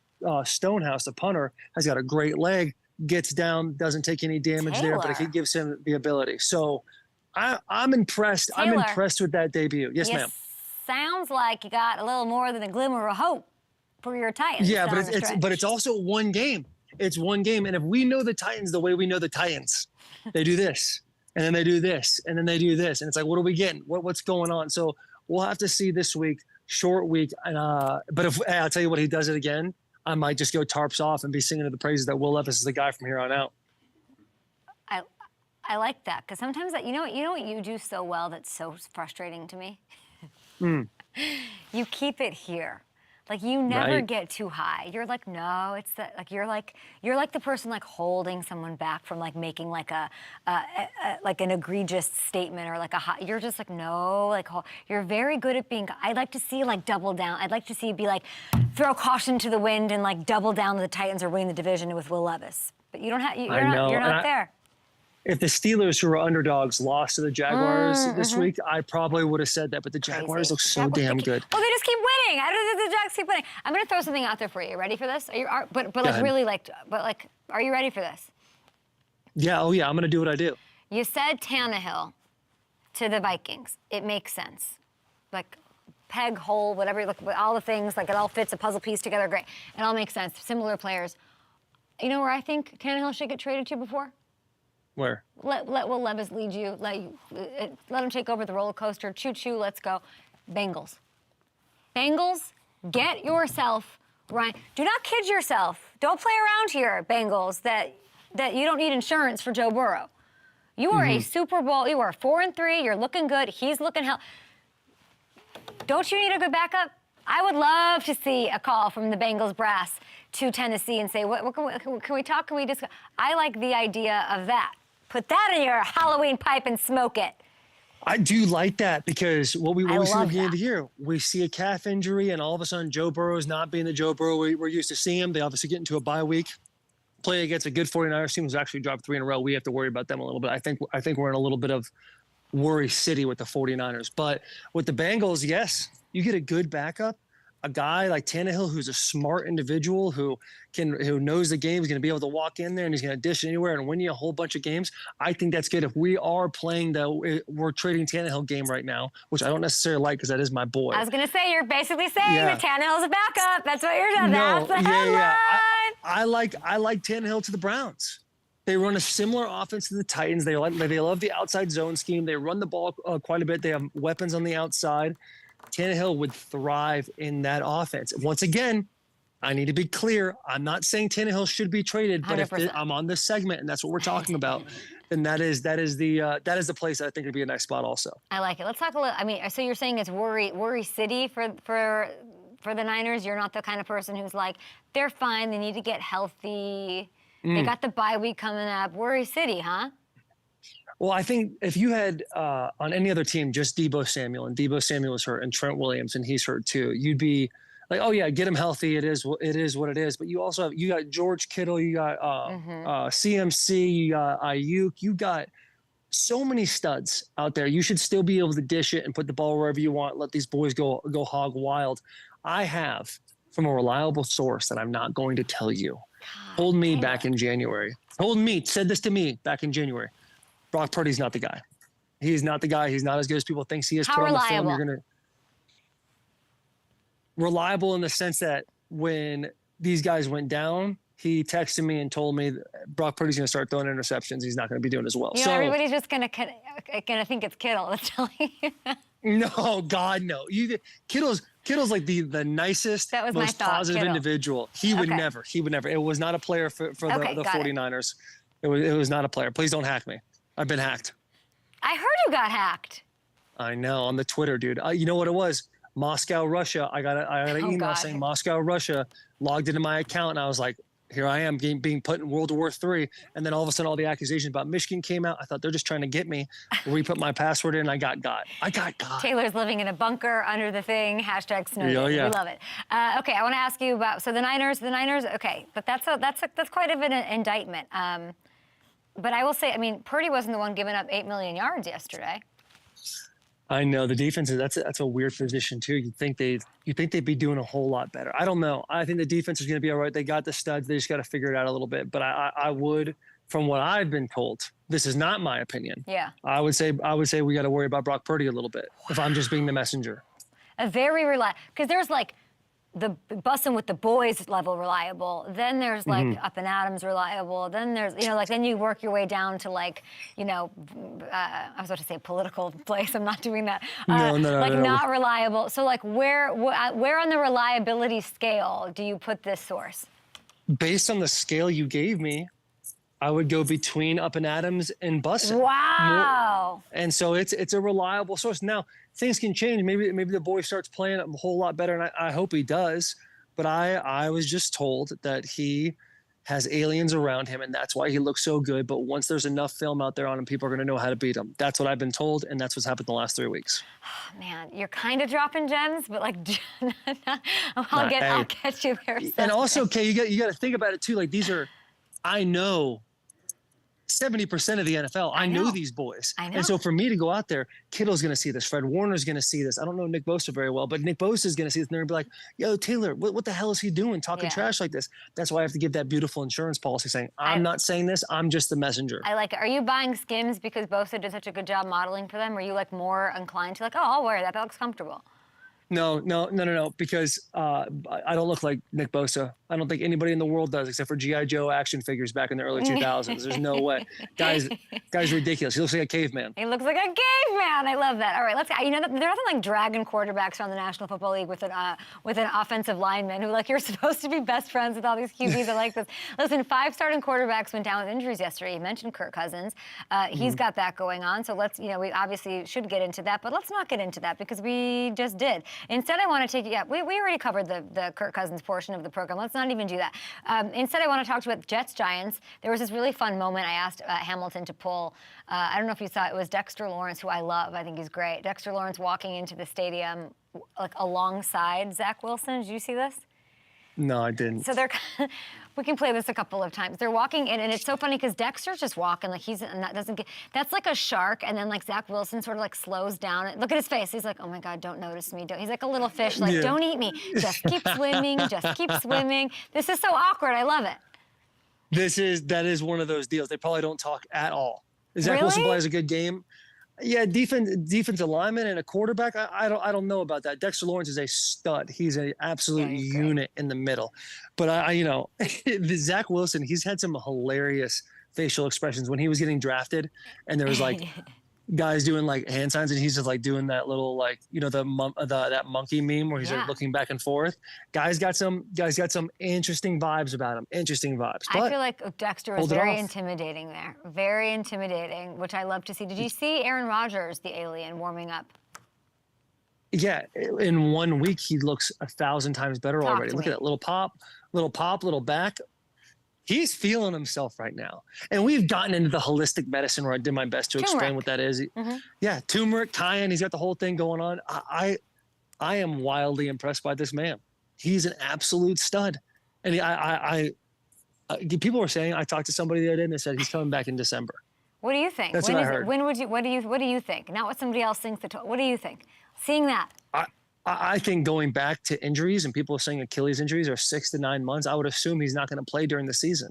Stonehouse, the punter, has got a great leg, gets down, doesn't take any damage there, but it gives him the ability. So I'm impressed. Taylor, I'm impressed with that debut. Yes, ma'am. Sounds like you got a little more than a glimmer of hope for your Titans. Yeah, but it's also one game. It's one game. And if we know the Titans the way we know the Titans, they do this, and then they do this, and then they do this. And it's like, what are we getting? What's going on? So we'll have to see this week, short week. And but I'll tell you what, he does it again, I might just go tarps off and be singing to the praises that Will Levis is the guy from here on out. I like that, because sometimes you know what you do so well that's so frustrating to me? You keep it here. Like, you never get too high. You're like, no, it's that, like, you're like the person like holding someone back from like making like like an egregious statement or like you're just like, no, like, you're very good at being, I'd like to see like double down. I'd like to see you be like, throw caution to the wind and like double down the Titans are winning the division with Will Levis. But you don't have, you're not there. If the Steelers, who are underdogs, lost to the Jaguars this week, I probably would have said that. But the Jaguars look so damn good. Well, they just keep winning. I don't think the Jags keep winning. I'm going to throw something out there for you. Ready for this? Are you ready for this? Yeah. Oh, yeah. I'm going to do what I do. You said Tannehill to the Vikings. It makes sense. Like, peg, hole, whatever. Like, all the things. Like, it all fits a puzzle piece together. Great. It all makes sense. Similar players. You know where I think Tannehill should get traded to before? Where? Let Will Levis lead you. Let him take over the roller coaster. Choo-choo, let's go. Bengals. Bengals, get yourself right. Do not kid yourself. Don't play around here, Bengals, that you don't need insurance for Joe Burrow. You are a Super Bowl. You are 4-3. You're looking good. He's looking hell. Don't you need a good backup? I would love to see a call from the Bengals brass to Tennessee and say, what can we talk? Can we discuss? I like the idea of that. Put that in your Halloween pipe and smoke it. I do like that because what we see at the love beginning of that. the year, we see a calf injury, and all of a sudden Joe Burrow's not being the Joe Burrow we're used to seeing him. They obviously get into a bye week. Play against a good 49ers team who's actually dropped 3 in a row. We have to worry about them a little bit. I think we're in a little bit of worry city with the 49ers. But with the Bengals, yes, you get a good backup. A guy like Tannehill, who's a smart individual, who knows the game, is going to be able to walk in there and he's going to dish anywhere and win you a whole bunch of games. I think that's good. If we are playing we're trading Tannehill game right now, which I don't necessarily like because that is my boy. I was going to say, you're basically saying that Tannehill's a backup. That's what you're saying. No, That's the headline. I like Tannehill to the Browns. They run a similar offense to the Titans. They love the outside zone scheme. They run the ball quite a bit. They have weapons on the outside. Tannehill would thrive in that offense. Once again, I need to be clear. I'm not saying Tannehill should be traded, but 100%. if I'm on this segment and that's what we're talking about, then that is the place I think would be a nice spot also. I like it. Let's talk a little. I mean, so you're saying it's worry city for the Niners. You're not the kind of person who's like, they're fine. They need to get healthy. They got the bye week coming up. Worry city, huh? Well, I think if you had on any other team just Deebo Samuel, and Deebo Samuel is hurt, and Trent Williams, and he's hurt too, you'd be like, oh yeah, get him healthy. It is what it is. But you also you got George Kittle, you got CMC, you got Ayuk, you got so many studs out there. You should still be able to dish it and put the ball wherever you want. Let these boys go hog wild. I have from a reliable source that I'm not going to tell you. Told me back in January. Said this to me back in January. Brock Purdy's not the guy. He's not the guy. He's not as good as people think he is. How reliable? Reliable in the sense that when these guys went down, he texted me and told me Brock Purdy's going to start throwing interceptions. He's not going to be doing as well. You know, everybody's just gonna think it's Kittle. That's telling you. No, God, no. Kittle's like the nicest, most positive individual. He would never. It was not a player for the 49ers. It was not a player. Please don't hack me. I've been hacked. I heard you got hacked. I know, on the Twitter, dude. You know what it was? Moscow, Russia. I got an email saying Moscow, Russia. Logged into my account, and I was like, here I am being put in World War III. And then all of a sudden, all the accusations about Michigan came out. I thought they're just trying to get me. Re-put my password in, and I got got. Taylor's living in a bunker under the thing. # Snowden. Oh, yeah. We love it. Okay, I want to ask you about the Niners. Okay, but that's quite of an indictment. But I will say, I mean, Purdy wasn't the one giving up 8 million yards yesterday. I know the defense that's a weird position too. You think they'd be doing a whole lot better. I don't know. I think the defense is going to be all right. They got the studs. They just got to figure it out a little bit. But I would, from what I've been told, this is not my opinion. Yeah. I would say we got to worry about Brock Purdy a little bit if I'm just being the messenger. A very reliable, because there's like the bussin' with the boys level reliable. Then there's like Up and Adams reliable. Then there's, then you work your way down to I was about to say political place. I'm not doing that. No. Not reliable. So like where on the reliability scale do you put this source? Based on the scale you gave me, I would go between Up and Adams and Bussin'. Wow. And so it's a reliable source. Now, things can change. Maybe the boy starts playing a whole lot better, and I hope he does. But I was just told that he has aliens around him, and that's why he looks so good. But once there's enough film out there on him, people are going to know how to beat him. That's what I've been told, and that's what's happened the last 3 weeks. Man, you're kind of dropping gems, but I'll get you there. And also, Kay, you got to think about it too. Like I know 70% of the NFL. I know these boys. I know. And so for me to go out there, Kittle's going to see this. Fred Warner's going to see this. I don't know Nick Bosa very well, but Nick Bosa is going to see this. And they're going to be like, yo, Taylor, what the hell is he doing talking trash like this? That's why I have to give that beautiful insurance policy saying, I'm not saying this. I'm just the messenger. I like it. Are you buying Skims because Bosa did such a good job modeling for them? Are you more inclined to I'll wear that. That looks comfortable? No, because I don't look like Nick Bosa. I don't think anybody in the world does, except for G.I. Joe action figures back in the early 2000s. There's no way. Guy's ridiculous. He looks like a caveman. He looks like a caveman. I love that. All right, there's nothing like dragging quarterbacks around the National Football League with an offensive lineman who, you're supposed to be best friends with all these QBs. I like this. Listen, 5 starting quarterbacks went down with injuries yesterday. You mentioned Kirk Cousins. He's got that going on. So we obviously should get into that, but let's not get into that because we just did. Instead, I want to take you. Yeah, we already covered the Kirk Cousins portion of the program. Let's not even do that. Instead, I want to talk to you about Jets Giants. There was this really fun moment. I asked Hamilton to pull. I don't know if you saw it. It was Dexter Lawrence, who I love. I think he's great. Dexter Lawrence walking into the stadium like alongside Zach Wilson. Did you see this? No, I didn't. So they're, we can play this a couple of times. They're walking in, and it's so funny because Dexter's just walking like he's and that doesn't get. That's like a shark, and then like Zach Wilson sort of like slows down. Look at his face. He's like, oh my God, don't notice me. He's like a little fish, like don't eat me. Just keep swimming. Just keep swimming. This is so awkward. I love it. That is one of those deals. They probably don't talk at all. Zach Really? Wilson plays a good game. Yeah, defensive lineman and a quarterback. I don't know about that. Dexter Lawrence is a stud. He's an absolute unit in the middle. But Zach Wilson, he's had some hilarious facial expressions when he was getting drafted, and there was like guys doing like hand signs, and he's just like doing that little like that monkey meme where he's like looking back and forth. Guys got some interesting vibes about him. Interesting vibes. But I feel like Dexter was very intimidating there. Very intimidating, which I love to see. Did you see Aaron Rodgers, the alien, warming up? Yeah, in 1 week he looks 1,000 times better already. Look at that little pop, little back. He's feeling himself right now. And we've gotten into the holistic medicine where I did my best to explain what that is. Yeah, turmeric, cayenne, he's got the whole thing going on. I am wildly impressed by this man. He's an absolute stud. And people were saying, I talked to somebody the other day and they said he's coming back in December. What do you think? That's what I heard. What do you think? Not what somebody else thinks. What do you think? Seeing that. I think going back to injuries, and people are saying Achilles injuries are 6 to 9 months, I would assume he's not going to play during the season.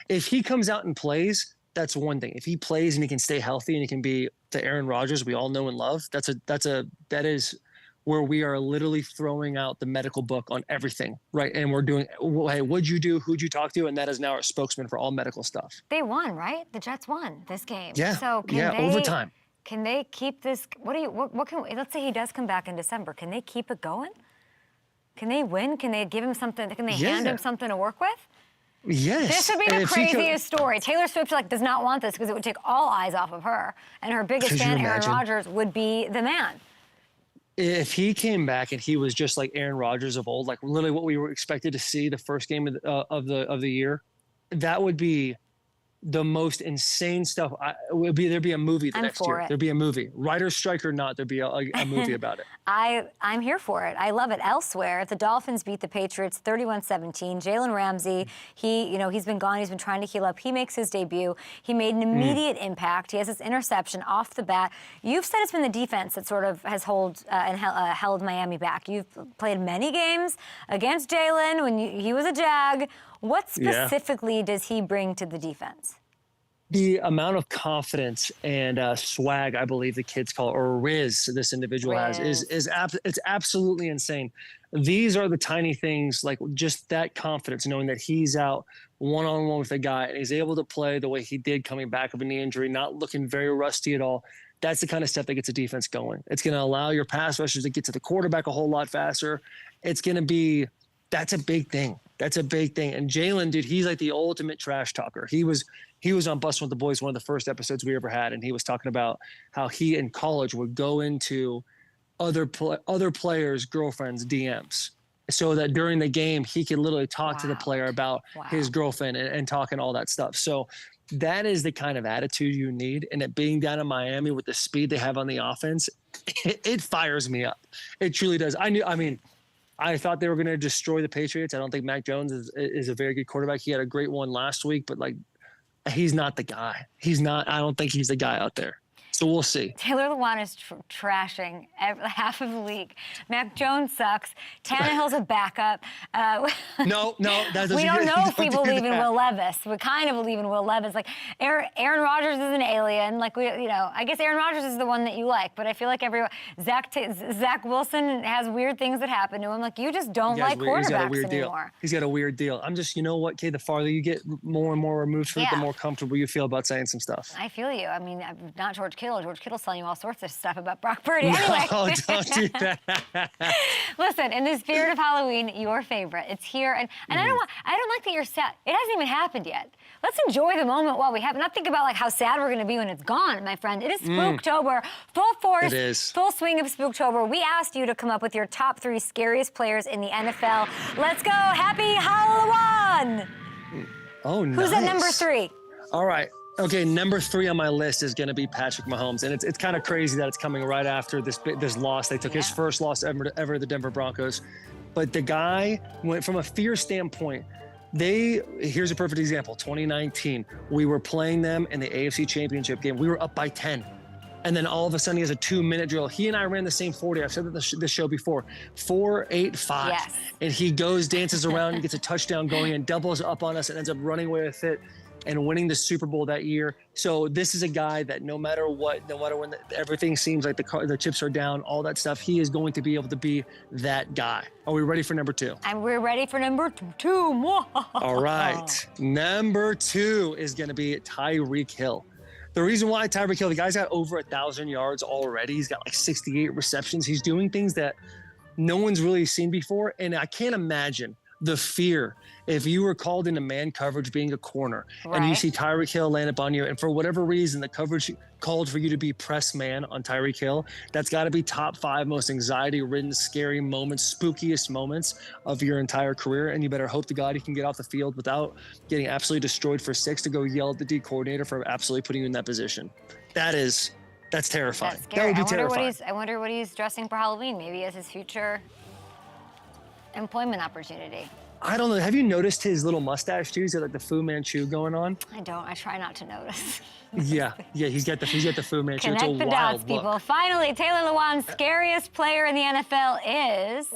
If he comes out and plays, that's one thing. If he plays and he can stay healthy and he can be the Aaron Rodgers we all know and love, that is where we are literally throwing out the medical book on everything, right? And we're doing, hey, what'd you do? Who'd you talk to? And that is now our spokesman for all medical stuff. They won, right? The Jets won this game. Yeah. So overtime. Can they keep this? Let's say he does come back in December. Can they keep it going? Can they win? Can they give him something? Can they hand him something to work with? Yes. This would be the craziest story. Taylor Swift does not want this because it would take all eyes off of her, and her biggest fan, Aaron Rodgers, would be the man. If he came back and he was just like Aaron Rodgers of old, like literally what we were expected to see the first game of the year, that would be the most insane stuff. There'd be a movie next year. There'd be a movie. Writer's strike or not, there'd be a movie about it. I'm here for it. I love it. Elsewhere, the Dolphins beat the Patriots 31-17. Jalen Ramsey, he's been gone. He's been trying to heal up. He makes his debut. He made an immediate impact. He has this interception off the bat. You've said it's been the defense that sort of has held Miami back. You've played many games against Jalen when he was a Jag. What specifically does he bring to the defense? The amount of confidence and swag, I believe the kids call it, or riz this individual has, it's absolutely insane. These are the tiny things, like just that confidence, knowing that he's out one-on-one with a guy and he's able to play the way he did coming back of a knee injury, not looking very rusty at all. That's the kind of stuff that gets the defense going. It's going to allow your pass rushers to get to the quarterback a whole lot faster. That's a big thing. That's a big thing. And Jalen, dude, he's like the ultimate trash talker. He was on Bustin' with the Boys, one of the first episodes we ever had, and he was talking about how he in college would go into other players' girlfriends' DMs so that during the game he could literally talk to the player about his girlfriend and talking all that stuff. So that is the kind of attitude you need. And it being down in Miami with the speed they have on the offense, it fires me up. It truly does. I thought they were going to destroy the Patriots. I don't think Mac Jones is a very good quarterback. He had a great one last week, but he's not the guy. I don't think he's the guy out there. So we'll see. Taylor Lewan is trashing half of the league. Mac Jones sucks. Tannehill's a backup. No, that doesn't. We don't know if we believe in Will Levis. We kind of believe in Will Levis. Like Aaron Rodgers is an alien. I guess Aaron Rodgers is the one that you like, but I feel like Zach Wilson has weird things that happen to him. Like you just don't like quarterbacks anymore. He's got a weird deal. I'm just, Kay, the farther you get more and more removed from it, the more comfortable you feel about saying some stuff. I feel you. I mean, not George Kittle. Kittle. George Kittle's telling you all sorts of stuff about Brock Purdy. Anyway. No, don't do that. Listen, in the spirit of Halloween, your favorite. It's here, and I don't like that you're sad. It hasn't even happened yet. Let's enjoy the moment while we have it. Not think about like how sad we're going to be when it's gone, my friend. It is Spooktober, full force, It is. full swing of Spooktober. We asked you to come up with your top 3 scariest players in the NFL. Let's go! Happy Halloween! Oh, nice. Who's at number 3? All right. Okay, number 3 on my list is going to be Patrick Mahomes, and it's kind of crazy that it's coming right after this loss. They took his first loss ever to the Denver Broncos, but the guy went from a fear standpoint. Here's a perfect example. 2019, we were playing them in the AFC Championship game. We were up by 10. And then all of a sudden he has a 2-minute drill. He and I ran the same 40. I've said that this show before. 4-8-5. Yes. And he goes, dances around, and gets a touchdown going and doubles up on us and ends up running away with it and winning the Super Bowl that year. So this is a guy that no matter when everything seems like the chips are down, all that stuff, he is going to be able to be that guy. Are we ready for number 2? And we're ready for number 2. All right. Number 2 is going to be Tyreek Hill. The reason why Tyreek Hill, the guy's got over 1,000 yards already. He's got like 68 receptions. He's doing things that no one's really seen before. And I can't imagine the fear if you were called into man coverage being a corner and you see Tyreek Hill land up on you, and for whatever reason the coverage called for you to be press man on Tyreek Hill. That's got to be top 5 most anxiety-ridden, scary moments, spookiest moments of your entire career, and you better hope to God he can get off the field without getting absolutely destroyed for 6 to go yell at the D coordinator for absolutely putting you in that position. That's terrifying. That's scary. That would be terrifying. I wonder what he's dressing for Halloween. Maybe as his future employment opportunity. I don't know. Have you noticed his little mustache too? He's got like the Fu Manchu going on. I don't. I try not to notice. Yeah, he's got the Fu Manchu. Connect it's a the wild dots, look. people. Finally, Taylor Lewan's scariest player in the NFL is.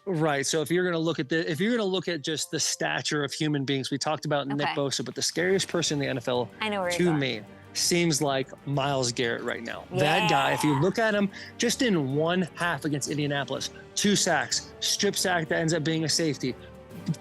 Right. So if you're going to look at just the stature of human beings, we talked about Nick Bosa, but the scariest person in the NFL to me seems like Myles Garrett right now. Yeah. That guy, if you look at him just in one half against Indianapolis, 2 sacks, strip sack that ends up being a safety,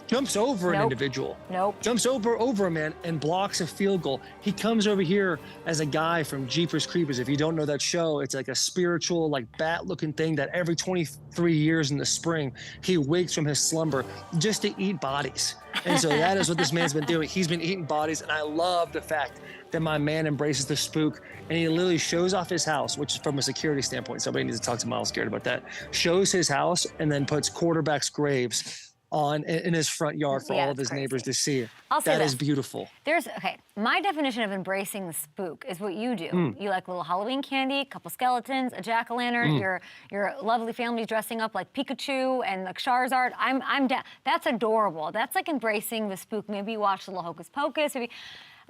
jumps over an individual, jumps over a man and blocks a field goal. He comes over here as a guy from Jeepers Creepers. If you don't know that show, it's like a spiritual, like bat-looking thing that every 23 years in the spring, he wakes from his slumber just to eat bodies. And so that is what this man's been doing. He's been eating bodies, and I love the fact that my man embraces the spook, and he literally shows off his house, which is from a security standpoint. Somebody needs to talk to Myles Garrett about that. Shows his house and then puts quarterbacks' graves in his front yard for all of his neighbors to see. That is beautiful. My definition of embracing the spook is what you do. You like little Halloween candy, a couple skeletons, a jack-o'-lantern, your lovely family dressing up like Pikachu and like Charizard. I'm down. That's adorable. That's like embracing the spook. Maybe you watch Little Hocus Pocus. Maybe.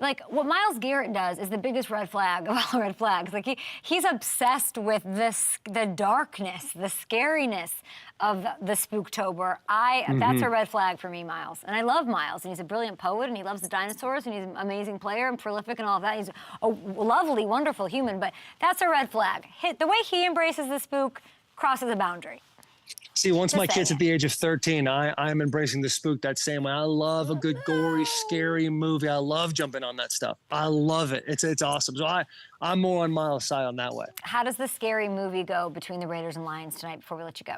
Like, what Myles Garrett does is the biggest red flag of all red flags. Like, he's obsessed with the darkness, the scariness of the Spooktober. That's a red flag for me, Myles. And I love Myles, and he's a brilliant poet, and he loves the dinosaurs, and he's an amazing player and prolific and all of that. He's a lovely, wonderful human, but that's a red flag. The way he embraces the spook crosses a boundary. See, once my kid's at the age of 13, I'm embracing the spook that same way. I love a good, gory, scary movie. I love jumping on that stuff. I love it. It's awesome. So I'm more on Myles' side on that way. How does the scary movie go between the Raiders and Lions tonight before we let you go?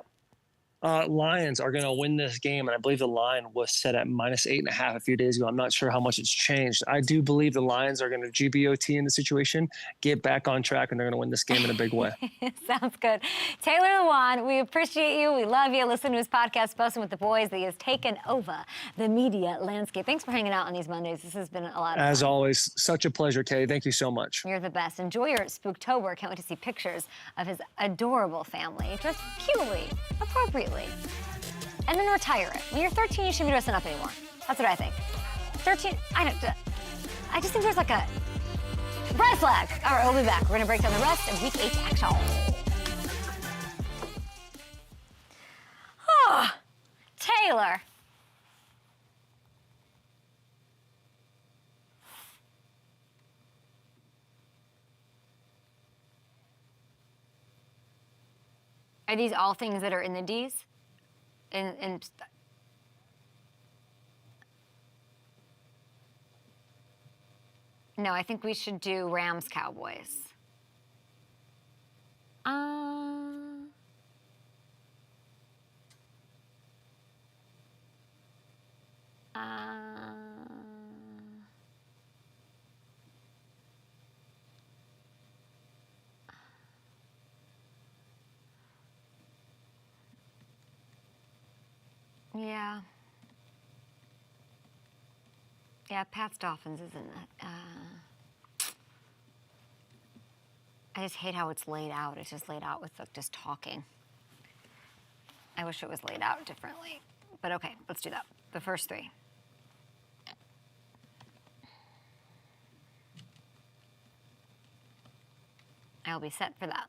Lions are going to win this game, and I believe the line was set at -8.5 a few days ago. I'm not sure how much it's changed. I do believe the Lions are going to GBOT in the situation, get back on track, and they're going to win this game in a big way. Sounds good. Taylor Lewan, we appreciate you. We love you. Listen to his podcast, Bussin' with the Boys. He has taken over the media landscape. Thanks for hanging out on these Mondays. This has been a lot of fun. As always, such a pleasure, Kay. Thank you so much. You're the best. Enjoy your Spooktober. Can't wait to see pictures of his adorable family dressed cutely, appropriately. And then retire it. When you're 13, you shouldn't be dressing up anymore. That's what I think. 13, I just think there's like a red flag. All right, we'll be back. We're gonna break down the rest of Week 8 action. Oh, Taylor. Are these all things that are in the D's? No, I think we should do Rams Cowboys. Yeah. Yeah, Pat's Dolphins, isn't it? I just hate how it's laid out. It's just laid out with like, just talking. I wish it was laid out differently. But okay, let's do that. The first three. I'll be set for that.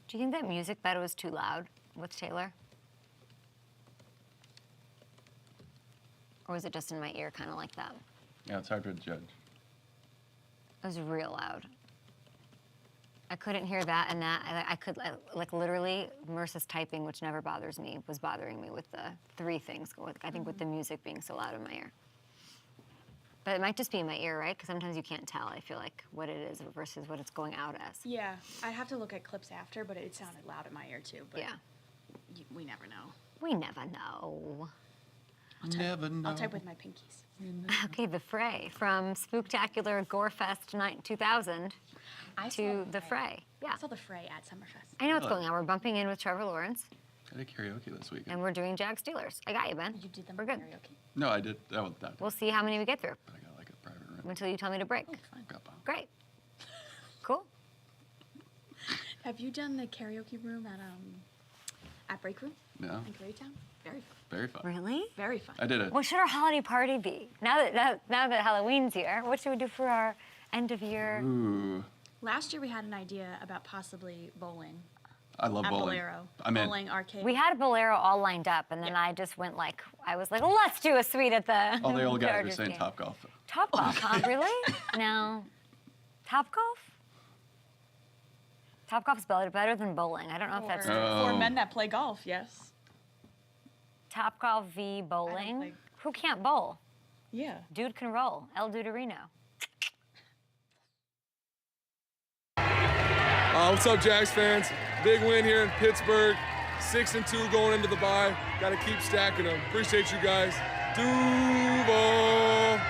Do you think that music bed was too loud with Taylor? Or was it just in my ear, kind of like that? Yeah, it's hard to judge. It was real loud. I couldn't hear that and that. I could, like literally, Marissa's typing, which never bothers me, was bothering me with the three things. I think with the music being so loud in my ear. But it might just be in my ear, right? Because sometimes you can't tell, I feel like, what it is versus what it's going out as. Yeah, I'd have to look at clips after, but it sounded loud in my ear too. But Yeah. We never know. We never know. Never know. I'll type with my pinkies. Okay, The Fray. From Spooktacular Gorefest 2000 I saw to The Fray. Yeah. I saw the Fray at Summerfest. I know what's going on. We're bumping in with Trevor Lawrence, I did karaoke this weekend. and we're doing Jag Steelers. I got you, Ben. You did them We're good. karaoke. No, I did. That was not. We'll see how many we get through But I got like a private room. until you tell me to break. Got bound. Great. Cool. Have you done the karaoke room at Break Room No, in Koreatown? Very fun. very fun. Really? Very fun. I did it. What should our holiday party be? Now that Halloween's here, what should we do for our end of year? Ooh, Last year we had an idea about possibly bowling I love at bowling. Bolero. I'm in. Bowling arcade. We had Bolero all lined up, and then Yeah. I just went like, I was like, let's do a suite at the. All the old guys are Chargers saying game. Top Golf. Top golf, huh? Really? No. Top golf? Top golf's better than bowling. I don't know if that's for Oh. men that play golf, yes. Top golf v bowling. play- Who can't bowl? Yeah. Dude can roll. El Duderino. What's up, Jags fans? Big win here in Pittsburgh. 6-2 going into the bye. Got to keep stacking them. Appreciate you guys. Duval.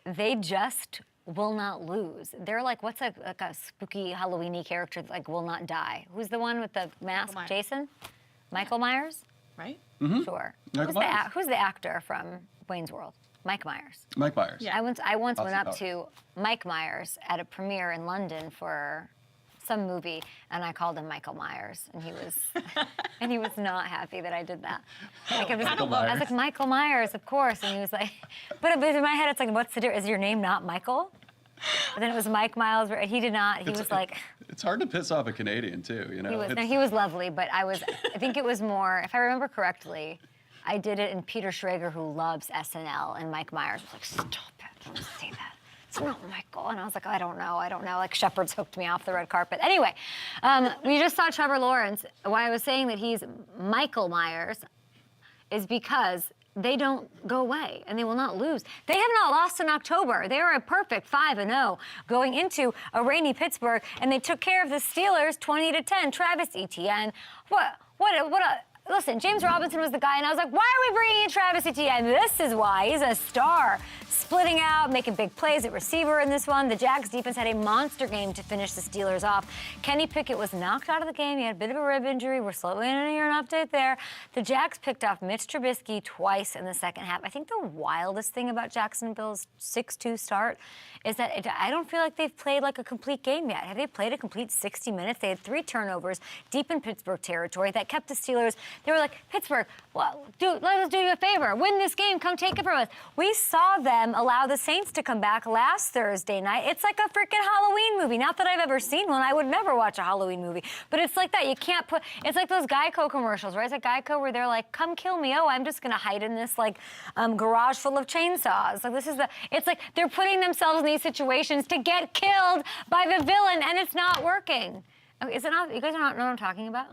They just will not lose. They're like, what's like a spooky Halloween-y character that like will not die? Who's the one with the mask? Myers. Jason? Michael Myers? Right? Sure. Michael Myers. Who's the actor from Wayne's World? Mike Myers. Mike Myers. Yeah. I once went Austin up Powers. to Mike Myers at a premiere in London for some movie, and I called him Michael Myers, and he was not happy that I did that. Like, I was Myers. like, Michael Myers, of course, and he was like, but in my head, it's like, what's the difference? Is your name not Michael? But then it was Mike Miles. He did not. He was like, It's hard to piss off a Canadian too, you know. he was. It's- No, he was lovely, but I think it was more, if I remember correctly, I did it in Peter Schrager, who loves SNL, and Mike Myers was like, stop it, don't say that. It's not Michael. And I was like, I don't know. Like Shepard's hooked me off the red carpet. Anyway, we just saw Trevor Lawrence. Why I was saying that he's Michael Myers is because they don't go away and they will not lose. They have not lost in October. They are a perfect 5-0 going into a rainy Pittsburgh, and they took care of the Steelers 20-10. Travis Etienne, listen, James Robinson was the guy, and I was like, why are we bringing in Travis Etienne? This is why. He's a star. Splitting out, making big plays at receiver in this one. The Jags defense had a monster game to finish the Steelers off. Kenny Pickett was knocked out of the game. He had a bit of a rib injury. We're slowly going to hear an update there. The Jags picked off Mitch Trubisky twice in the second half. I think the wildest thing about Jacksonville's 6-2 start is that I don't feel like they've played like a complete game yet. Have they played a complete 60 minutes? They had 3 turnovers deep in Pittsburgh territory that kept the Steelers. They were like, Pittsburgh, well, let us do you a favor. Win this game. Come take it from us. We saw them allow the Saints to come back last Thursday night. It's like a freaking Halloween movie. Not that I've ever seen one. I would never watch a Halloween movie. But it's like that. You can't put, it's like those Geico commercials, right? It's like Geico where they're like, come kill me. Oh, I'm just going to hide in this like garage full of chainsaws. Like it's like they're putting themselves in these situations to get killed by the villain, and it's not working. Okay, is it not? You guys don't know what I'm talking about?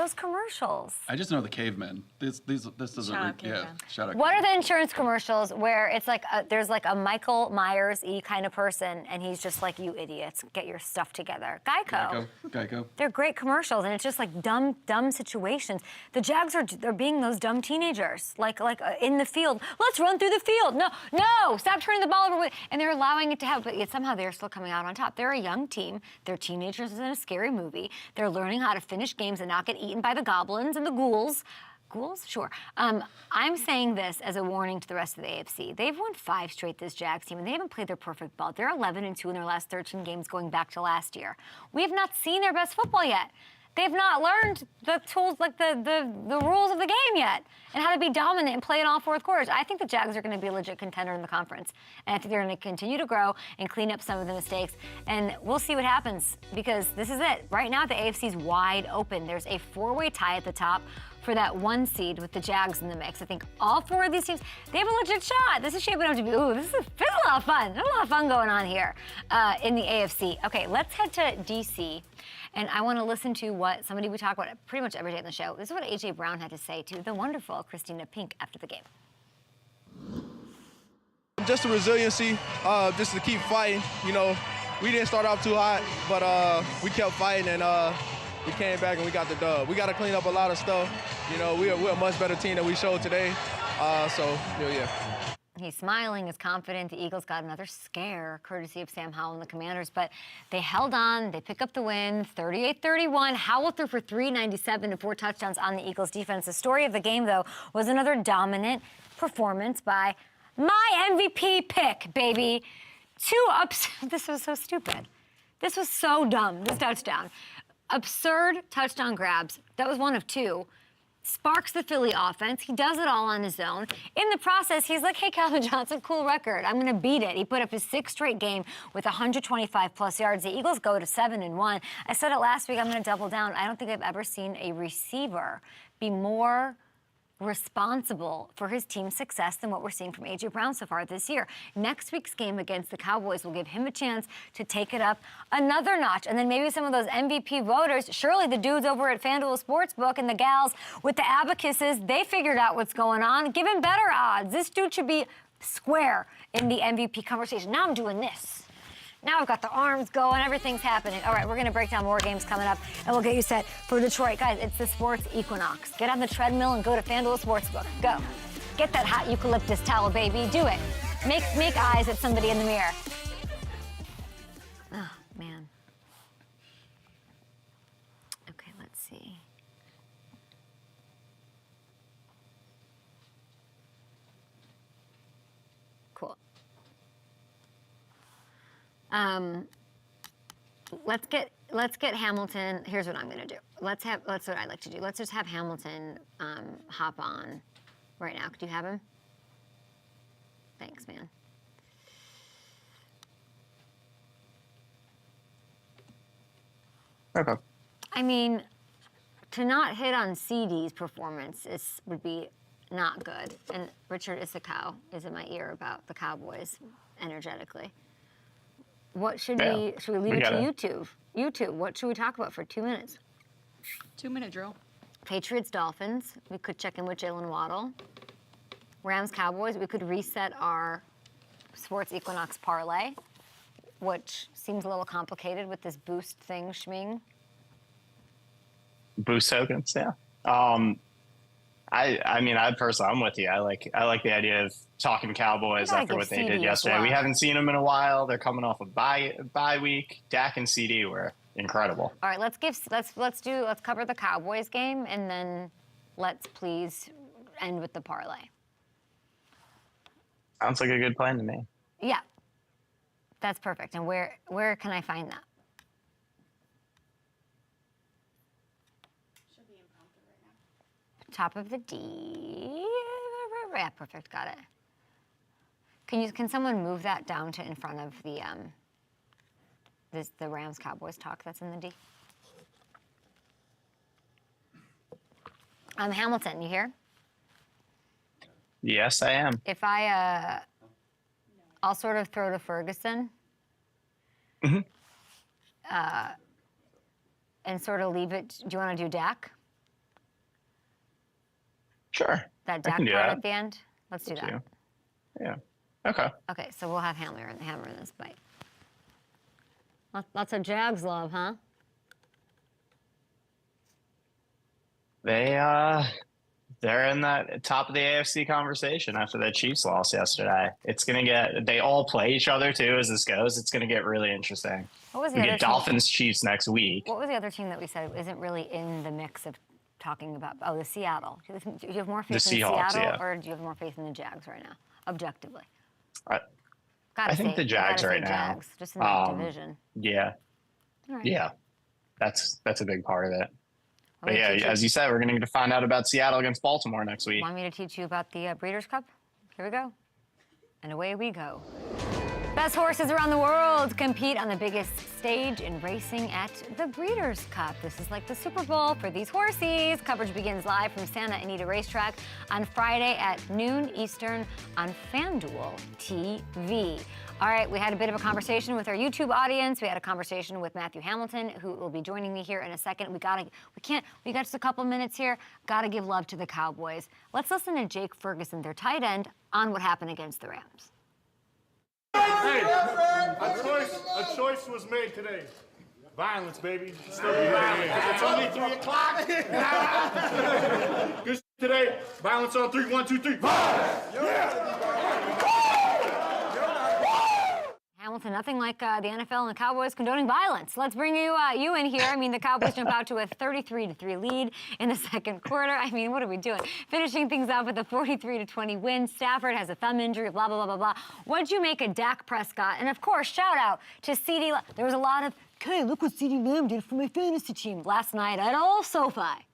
Those commercials. I just know the cavemen. This doesn't. Shout out Yeah. cavemen. Shout out. What are the insurance commercials where it's like there's like a Michael Myers-y kind of person, and he's just like, "You idiots, get your stuff together." Geico. Geico. They're great commercials, and it's just like dumb situations. The Jags they're being those dumb teenagers, like in the field. Let's run through the field. No, stop turning the ball over. And they're allowing it to happen, but yet somehow they're still coming out on top. They're a young team. They're teenagers in a scary movie. They're learning how to finish games and not get eaten by the goblins and the ghouls. Ghouls? Sure. I'm saying this as a warning to the rest of the AFC. They've won 5 straight, this Jags team, and they haven't played their perfect ball. They're 11-2 in their last 13 games going back to last year. We have not seen their best football yet. They've not learned the tools, like the rules of the game yet, and how to be dominant and play in all 4 quarters. I think the Jags are going to be a legit contender in the conference, and I think they're going to continue to grow and clean up some of the mistakes, and we'll see what happens, because this is it. Right now, the AFC's wide open. There's a 4-way tie at the top for that 1 seed with the Jags in the mix. I think all 4 of these teams, they have a legit shot. This is shaping up to be, this is a lot of fun. There's a lot of fun going on here in the AFC. Okay, let's head to D.C., and I want to listen to what somebody we talk about pretty much every day on the show. This is what A.J. Brown had to say to the wonderful Christina Pink after the game. Just the resiliency, just to keep fighting. You know, we didn't start off too hot, but we kept fighting, and we came back and we got the dub. We got to clean up a lot of stuff. You know, we're a much better team than we showed today. Yeah. He's smiling, is confident. The Eagles got another scare, courtesy of Sam Howell and the Commanders, but they held on. They pick up the win, 38-31. Howell threw for 397 and 4 touchdowns on the Eagles defense. The story of the game, though, was another dominant performance by my MVP pick, baby. 2 ups. This was so stupid. This was so dumb, this touchdown. Absurd touchdown grabs. That was 1 of 2. Sparks the Philly offense. He does it all on his own. In the process, he's like, hey, Calvin Johnson, cool record. I'm going to beat it. He put up his 6th straight game with 125-plus yards. The Eagles go to 7-1. I said it last week. I'm going to double down. I don't think I've ever seen a receiver be more responsible for his team's success than what we're seeing from A.J. Brown so far this year. Next week's game against the Cowboys will give him a chance to take it up another notch. And then maybe some of those MVP voters, surely the dudes over at FanDuel Sportsbook and the gals with the abacuses, they figured out what's going on. Give him better odds. This dude should be square in the MVP conversation. Now I'm doing this. Now I've got the arms going, everything's happening. All right, we're gonna break down more games coming up, and we'll get you set for Detroit. Guys, it's the sports equinox. Get on the treadmill and go to FanDuel Sportsbook. Go. Get that hot eucalyptus towel, baby. Do it. Make eyes at somebody in the mirror. Oh, man. Okay, let's see. Cool. Let's get Hamilton. Here's what I'm gonna do. That's what I like to do. Let's just have Hamilton hop on right now. Could you have him? Thanks, man. Okay. I mean, to not hit on CD's performance would be not good. And Richard Issacow is in my ear about the Cowboys energetically. What should we leave it to YouTube? YouTube, what should we talk about for 2 minutes? 2-minute drill. Patriots, Dolphins. We could check in with Jalen Waddle. Rams, Cowboys. We could reset our Sports Equinox parlay, which seems a little complicated with this boost thing, Schming. Boost tokens, yeah. I mean, I'm with you. I like the idea of talking Cowboys after what they did yesterday. well. We haven't seen them in a while. They're coming off a bye week. Dak and CD were incredible. All right, let's cover the Cowboys game, and then let's please end with the parlay. Sounds like a good plan to me. Yeah, that's perfect. And where can I find that? Should be in prompter right now. Top of the D. Yeah, perfect. Got it. Can someone move that down to in front of the the Rams Cowboys talk that's in the D? Hamilton, you here? Yes, I am. If I'll sort of throw to Ferguson. Mm-hmm. And sort of leave it. Do you want to do Dak? Sure. That I Dak can do part that. at the end? Let's do that. Yeah. Okay. Okay, so we'll have hammer in this bite. Lots of Jags love, huh? They're in that top of the AFC conversation after that Chiefs loss yesterday. It's gonna get. They all play each other too as this goes. It's gonna get really interesting. What was the We other get team? Dolphins Chiefs next week. What was the other team that we said isn't really in the mix of talking about? Oh, the Seattle. Do you have more faith in Seahawks, Seattle, yeah. or do you have more faith in the Jags right now, objectively? I think the Jags right now. Jags, just in that division. Yeah. All right. Yeah. That's a big part of it. But Want me yeah, to teach as you said, we're going to get to find out about Seattle against Baltimore next week. Want me to teach you about the Breeders' Cup? Here we go. And away we go. Best horses around the world compete on the biggest stage in racing at the Breeders' Cup. This is like the Super Bowl for these horsies. Coverage begins live from Santa Anita Racetrack on Friday at noon Eastern on FanDuel TV. All right, we had a bit of a conversation with our YouTube audience. We had a conversation with Matthew Hamilton, who will be joining me here in a second. We got just a couple minutes here. Got to give love to the Cowboys. Let's listen to Jake Ferguson, their tight end, on what happened against the Rams. Hey, a choice was made today. Violence, baby. Still be violent. It's only 3 o'clock. Good today. Violence on 3. 1, 2, 3. Violence! Yeah! Hamilton, nothing like the NFL and the Cowboys condoning violence. Let's bring you in here. I mean, the Cowboys jump out to a 33-3 lead in the second quarter. I mean, what are we doing? Finishing things off with a 43-20 win. Stafford has a thumb injury, blah, blah, blah, blah, blah. What'd you make of Dak Prescott? And, of course, shout out to CeeDee. There was a lot of, okay, look what CeeDee Lamb did for my fantasy team last night at Old SoFi.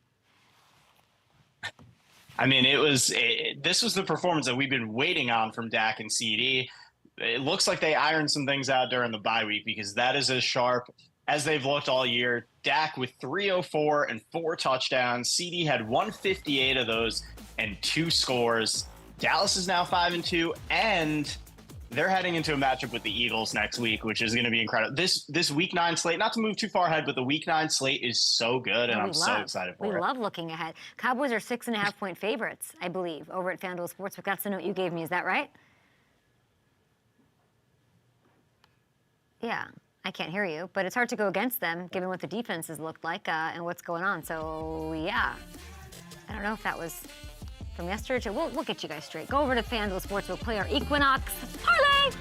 I mean, this was the performance that we've been waiting on from Dak and CD. It looks like they ironed some things out during the bye week because that is as sharp as they've looked all year. Dak with 304 and 4 touchdowns. CD had 158 of those and 2 scores. Dallas is now 5-2, and they're heading into a matchup with the Eagles next week, which is going to be incredible. This Week 9 slate, not to move too far ahead, but the Week 9 slate is so good, and I'm so excited for it. We love looking ahead. Cowboys are 6.5-point favorites, I believe, over at FanDuel Sportsbook. That's the note you gave me. Is that right? Yeah, I can't hear you, but it's hard to go against them given what the defense has looked like and what's going on. So, yeah, I don't know if that was from yesterday. We'll get you guys straight. Go over to FanDuel Sportsbook, play our Equinox parlay.